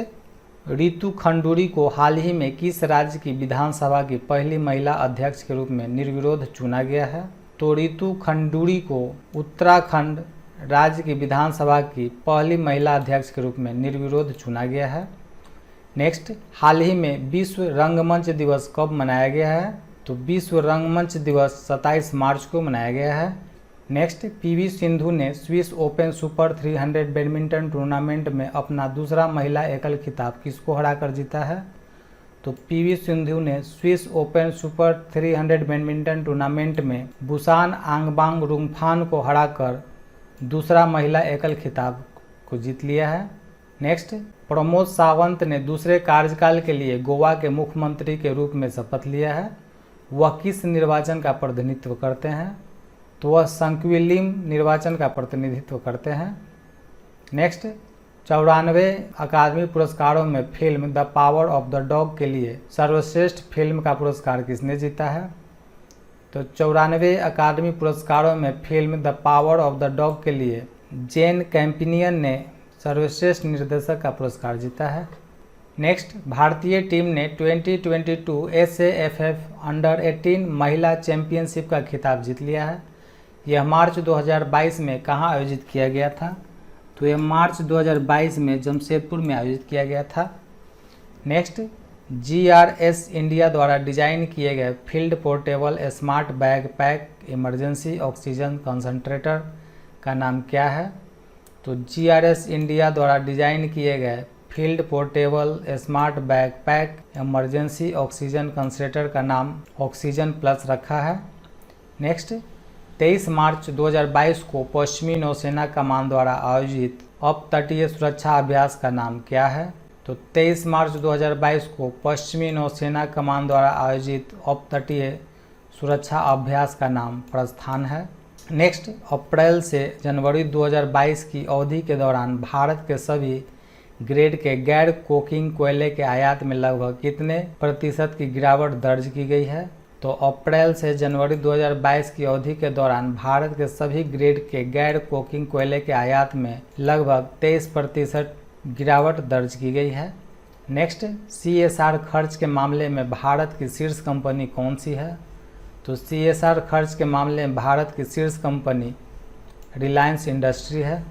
रितु खंडूरी को हाल ही में किस राज्य की विधानसभा की पहली महिला अध्यक्ष के रूप में निर्विरोध चुना गया है? तो रितु खंडूरी को उत्तराखंड राज्य की विधानसभा की पहली महिला अध्यक्ष के रूप में निर्विरोध चुना गया है। नेक्स्ट, हाल ही में विश्व रंगमंच दिवस कब मनाया गया है? तो विश्व रंगमंच दिवस 27 मार्च को मनाया गया है। नेक्स्ट, पीवी सिंधु ने Swiss open super 300 badminton tournament में अपना दूसरा महिला एकल खिताब किसको हराकर जीता है? तो पीवी सिंधु ने Swiss open super 300 badminton tournament में बुसान आंगबांग रुंगफान को हराकर दूसरा महिला एकल खिताब को जीत लिया है। नेक्स्ट, प्रमोद सावंत ने दूसरे कार्यकाल के लिए गोवा के मुख्यमंत्री के रूप में शपथ लिया है। वह किस निर्वाचन का प्रतिनिधित्व करते हैं? तो वह संक्विलिम निर्वाचन का प्रतिनिधित्व करते हैं। नेक्स्ट, 94 अकादमी पुरस्कारों में film the power of the dog के लिए सर्वश्रेष्ठ फिल्म का पुरस्कार किसने जीता है? तो 94 अकादमी पुरस्कारों में film the power of the dog के लिए जेन कैम्पिनियन ने सर्वश्रेष्ठ निर्देशक का पुरस्कार जीता है। नेक्स्ट, भारतीय टीम ने 2022 SAFF अंडर 18 महिला चैंपियनशिप का खिताब जीत लिया है। यह मार्च 2022 में कहाँ आयोजित किया गया था? तो यह मार्च 2022 में जमशेदपुर में आयोजित किया गया था। नेक्स्ट, GRS इंडिया द्वारा डिजाइन किए गए field portable smart bag pack emergency oxygen concentrator का नाम क्या है? तो GRS इंडिया द्वारा डिजाइन किए गए field portable smart bag pack emergency oxygen concentrator का नाम ऑक्सीजन प्लस रखा है। नेक्स्ट, 23 मार्च 2022 को पश्चिमी नौसेना कमान द्वारा आयोजित अपतटीय सुरक्षा अभ्यास का नाम क्या है? तो 23 मार्च 2022 को पश्चिमी नौसेना कमान द्वारा आयोजित अपतटीय सुरक्षा अभ्यास का नाम प्रस्थान है। नेक्स्ट, अप्रैल से जनवरी 2022 की अवधि के दौरान भारत के सभी ग्रेड के गैर कोकिंग कोयले के आयात में लगभग कितने प्रतिशत की गिरावट दर्ज की गई है? तो अप्रैल से जनवरी 2022 की अवधि के दौरान भारत के सभी ग्रेड के गैर कोकिंग कोयले के आयात में लगभग 23% गिरावट दर्ज की गई है। नेक्स्ट, CSR खर्च के मामले में भारत की शीर्ष कंपनी कौन सी है? तो CSR खर्च के मामले में भारत की शीर्ष कंपनी रिलायंस इंडस्ट्री है।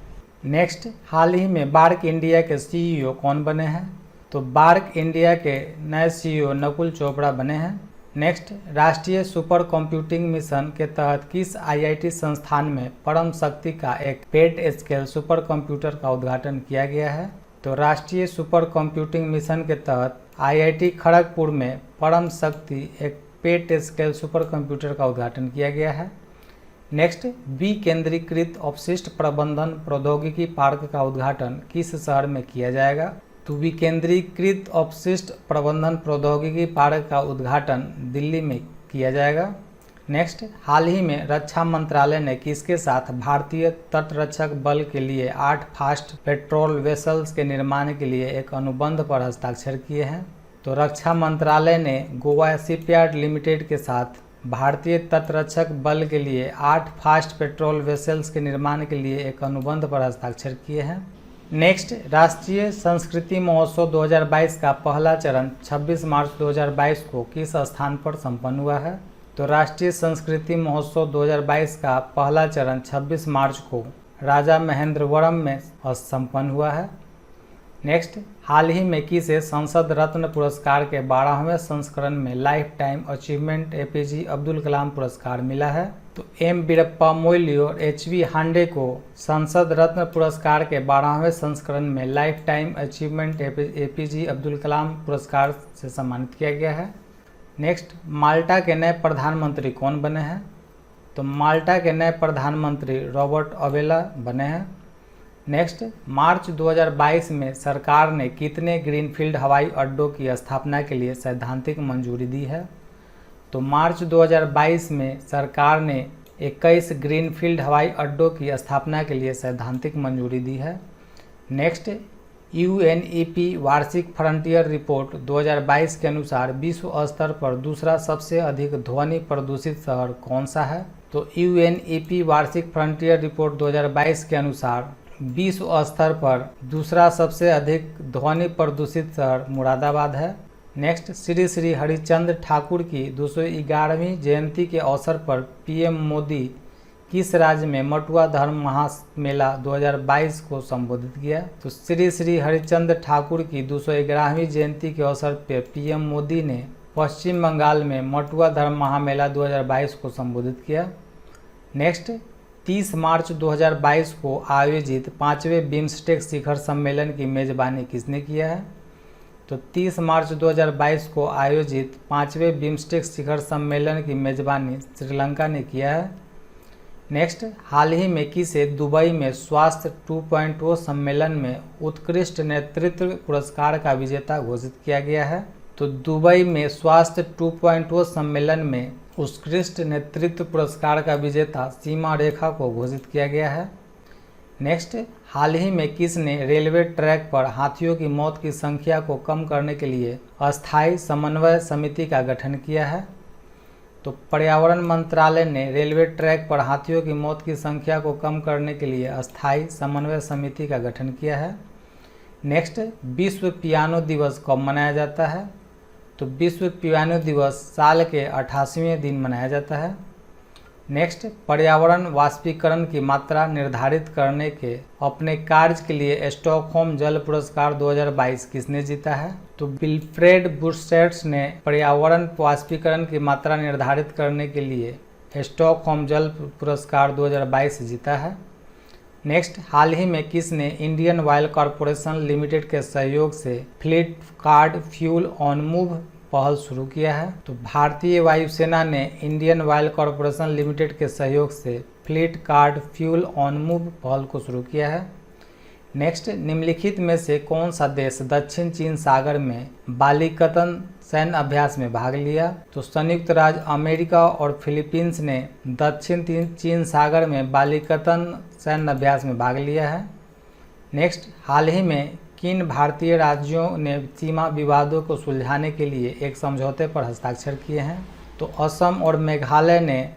नेक्स्ट, हाल ही में बार्क इंडिया के CEO कौन बने हैं? तो बार्क इंडिया के नए CEO नकुल चोपड़ा बने हैं। नेक्स्ट, राष्ट्रीय सुपर कंप्यूटिंग मिशन के तहत किस IIT संस्थान में परम शक्ति का एक पेट स्केल सुपर कंप्यूटर का उद्घाटन किया गया है? तो राष्ट्रीय सुपर कंप्यूटिंग मिशन के तहत IIT खड़गपुर में परम शक्ति एक पेट स्केल सुपर कंप्यूटर का उद्घाटन किया गया है। नेक्स्ट, विकेंद्रीकृत अपशिष्ट प्रबंधन प्रौद्योगिकी पार्क का उद्घाटन किस शहर में किया जाएगा? तो विकेंद्रीकृत अपशिष्ट प्रबंधन प्रौद्योगिकी पार्क का उद्घाटन दिल्ली में किया जाएगा। नेक्स्ट, हाल ही में रक्षा मंत्रालय ने किसके साथ भारतीय तटरक्षक बल के लिए 8 फास्ट पेट्रोल वेसल्स के निर्माण के लिए एक अनुबंध पर हस्ताक्षर किए हैं? तो रक्षा मंत्रालय ने गोवा शिपयार्ड लिमिटेड के साथ भारतीय तटरक्षक बल के लिए 8 फास्ट पेट्रोल वेसल्स के निर्माण के लिए एक अनुबंध पर हस्ताक्षर किए हैं। नेक्स्ट, राष्ट्रीय संस्कृति महोत्सव 2022 का पहला चरण 26 मार्च 2022 को किस स्थान पर संपन्न हुआ है? तो राष्ट्रीय संस्कृति महोत्सव 2022 का पहला चरण 26 मार्च को राजा महेंद्रवरम में संपन्न हुआ है। नेक्स्ट, हाल ही में किसे संसद रत्न पुरस्कार के 12वें संस्करण में lifetime achievement APJ Abdul Kalam पुरस्कार मिला है? तो M वीरप्पा मोइली और HV हांडे को संसद रत्न पुरस्कार के 12वें संस्करण में lifetime achievement APJ Abdul Kalam पुरस्कार से सम्मानित किया गया है। नेक्स्ट, माल्टा के नए प्रधानमंत्री कौन बने हैं? तो माल्टा के नए प्रधानमंत्री रॉबर्ट अबेला बने हैं। नेक्स्ट, मार्च 2022 में सरकार ने कितने ग्रीनफील्ड हवाई अड्डों की स्थापना के लिए सैद्धांतिक मंजूरी दी है? तो मार्च 2022 में सरकार ने 21 ग्रीनफील्ड हवाई अड्डों की स्थापना के लिए सैद्धांतिक मंजूरी दी है। नेक्स्ट, UNEP वार्षिक फ्रंटियर रिपोर्ट 2022 के अनुसार विश्व स्तर पर दूसरा सबसे अधिक ध्वनि प्रदूषित शहर कौन सा है? तो UNEP वार्षिक फ्रंटियर रिपोर्ट 2022 के अनुसार विश्व स्तर पर दूसरा सबसे अधिक ध्वनि प्रदूषित शहर मुरादाबाद है। नेक्स्ट, श्री श्री हरिश्चंद्र ठाकुर की 211वीं जयंती के अवसर पर PM मोदी किस राज्य में मटुआ धर्म महामेला 2022 को संबोधित किया? तो श्री श्री हरिश्चंद्र ठाकुर की 211वीं जयंती के अवसर पर PM मोदी ने पश्चिम बंगाल में मटुआ धर्म महामेला 2022 को संबोधित किया। नेक्स्ट, 30 मार्च 2022 को आयोजित 5वें बिम्स्टेक शिखर सम्मेलन की मेजबानी किसने किया है? तो 30 मार्च 2022 को आयोजित 5वें बिम्स्टेक शिखर सम्मेलन की मेजबानी श्रीलंका ने किया है। नेक्स्ट, हाल ही में किसे दुबई में स्वास्थ्य 2.0 सम्मेलन में उत्कृष्ट नेतृत्व पुरस्कार का विजेता घोषित किया गया है? तो दुबई में स्वास्थ्य 2.0 सम्मेलन में उत्कृष्ट नेतृत्व पुरस्कार का विजेता सीमा रेखा को घोषित किया गया है। नेक्स्ट, हाल ही में किसने रेलवे ट्रैक पर हाथियों की मौत की संख्या को कम करने के लिए अस्थायी समन्वय समिति का गठन किया है? तो पर्यावरण मंत्रालय ने रेलवे ट्रैक पर हाथियों की मौत की संख्या को कम करने के लिए अस्थायी समन्वय समिति का गठन किया है। नेक्स्ट, विश्व पियानो दिवस कब मनाया जाता है? तो विश्व पियानो दिवस साल के 88वें दिन मनाया जाता है। नेक्स्ट, पर्यावरण वाष्पीकरण की मात्रा निर्धारित करने के अपने कार्य के लिए स्टॉकहोम जल पुरस्कार 2022 किसने जीता है? तो विल्फ्रेड बुशर्ट्स ने पर्यावरण वाष्पीकरण की मात्रा निर्धारित करने के लिए स्टॉकहोम जल पुरस्कार 2022 जीता है। नेक्स्ट, हाल ही में किसने इंडियन ऑयल कॉरपोरेशन लिमिटेड के सहयोग से फ्लिपकार्ट फ्यूल ऑन मूव पहल शुरू किया है? तो भारतीय वायुसेना ने इंडियन ऑयल कॉरपोरेशन लिमिटेड के सहयोग से फ्लिपकार्ट फ्यूल ऑन मूव पहल को शुरू किया है। नेक्स्ट, निम्नलिखित में से कौन सा देश दक्षिण चीन सागर में बालिकतन सैन्य अभ्यास में भाग लिया? तो संयुक्त राज्य अमेरिका और फिलीपींस ने दक्षिण चीन सागर में बालिकतन सैन्य अभ्यास में भाग लिया है। नेक्स्ट, हाल ही में किन भारतीय राज्यों ने सीमा विवादों को सुलझाने के लिए एक समझौते पर हस्ताक्षर किए हैं? तो असम और मेघालय ने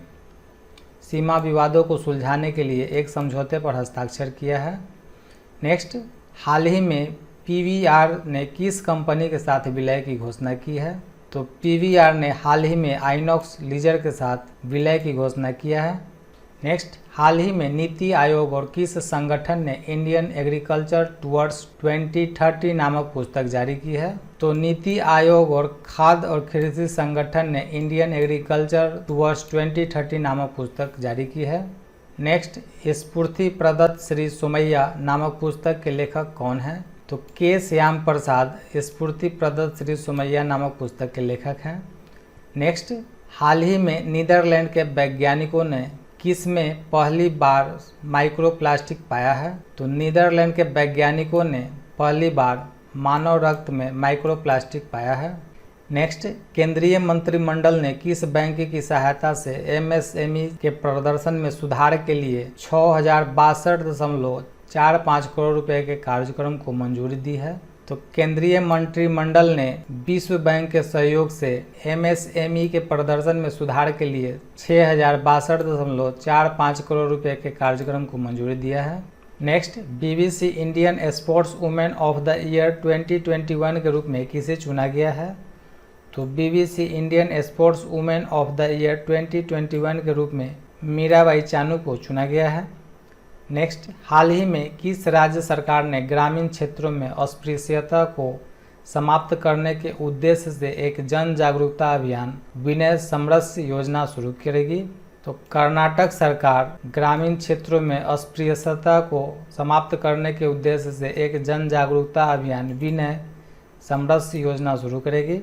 सीमा विवादों को सुलझाने के लिए एक समझौते पर हस्ताक्षर किया है। नेक्स्ट, हाल ही में PVR ने किस कंपनी के साथ विलय की घोषणा की है? तो PVR ने हाल ही में आइनॉक्स लीजर के साथ विलय की घोषणा किया है। नेक्स्ट, हाल ही में नीति आयोग और किस संगठन ने इंडियन एग्रीकल्चर टुवर्ड्स 2030 नामक पुस्तक जारी की है? तो नीति आयोग और खाद्य और कृषि संगठन ने इंडियन एग्रीकल्चर टुवर्ड्स 2030 नामक पुस्तक जारी की है। नेक्स्ट, स्फूर्ति प्रदत्त श्री सोमैया नामक पुस्तक के लेखक कौन हैं? तो के श्याम प्रसाद स्फूर्ति प्रदत्त श्री सोमैया नामक पुस्तक के लेखक हैं। नेक्स्ट, हाल ही में नीदरलैंड के वैज्ञानिकों ने किस में पहली बार माइक्रोप्लास्टिक पाया है? तो नीदरलैंड के वैज्ञानिकों ने पहली बार मानव रक्त में माइक्रोप्लास्टिक पाया है। नेक्स्ट, केंद्रीय मंत्रिमंडल ने किस बैंक की सहायता से MSME के प्रदर्शन में सुधार के लिए 6062.45 करोड़ रुपए के कार्यक्रम को मंजूरी दी है? तो केंद्रीय मंत्रिमंडल ने विश्व बैंक के सहयोग से MSME के प्रदर्शन में सुधार के लिए 6062.45 करोड़ रुपए के कार्यक्रम को मंजूरी दिया है। Next, BBC Indian sports women of the year 2021 के रूप में किसे चुना गया है? तो BBC Indian sports women of the year 2021 के रूप में मीराबाई चानू को चुना गया है। नेक्स्ट, हाल ही में किस राज्य सरकार ने ग्रामीण क्षेत्रों में अस्पृश्यता को समाप्त करने के उद्देश्य से एक जन जागरूकता अभियान विनय समरस्य योजना शुरू करेगी? तो कर्नाटक सरकार ग्रामीण क्षेत्रों में अस्पृश्यता को समाप्त करने के उद्देश्य से एक जन जागरूकता अभियान विनय समरस्य योजना शुरू करेगी।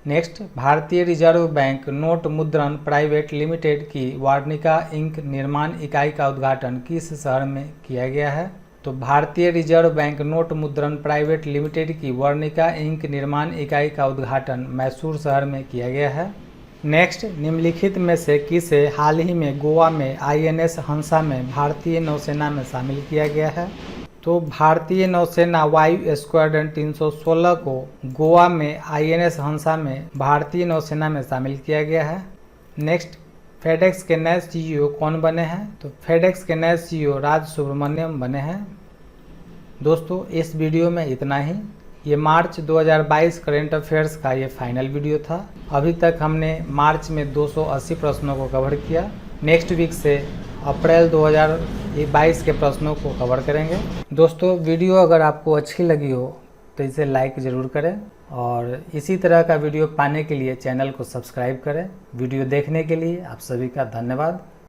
नेक्स्ट, भारतीय रिजर्व बैंक नोट मुद्रण प्राइवेट लिमिटेड की वार्निका इंक निर्माण इकाई का उद्घाटन किस शहर में किया गया है? तो भारतीय रिजर्व बैंक नोट मुद्रण प्राइवेट लिमिटेड की वार्निका इंक निर्माण इकाई का उद्घाटन मैसूर शहर में किया गया है। नेक्स्ट, निम्नलिखित में से किसे हाल ही में गोवा में INS हंसा में भारतीय नौसेना में शामिल किया गया है? तो भारतीय नौसेना वायु स्क्वाड्रन 316 को गोवा में INS हंसा में भारतीय नौसेना में शामिल किया गया है। नेक्स्ट, फेडेक्स के नए CEO कौन बने हैं? तो फेडेक्स के नए CEO राज सुब्रमण्यम बने हैं। दोस्तों, इस वीडियो में इतना ही। ये मार्च 2022 करेंट अफेयर्स का ये फाइनल वीडियो था। अभी तक हमने मार्च में 280 प्रश्नों को कवर किया। नेक्स्ट वीक से अप्रैल 2022 के प्रश्नों को कवर करेंगे। दोस्तों, वीडियो अगर आपको अच्छी लगी हो तो इसे लाइक ज़रूर करें और इसी तरह का वीडियो पाने के लिए चैनल को सब्सक्राइब करें। वीडियो देखने के लिए आप सभी का धन्यवाद।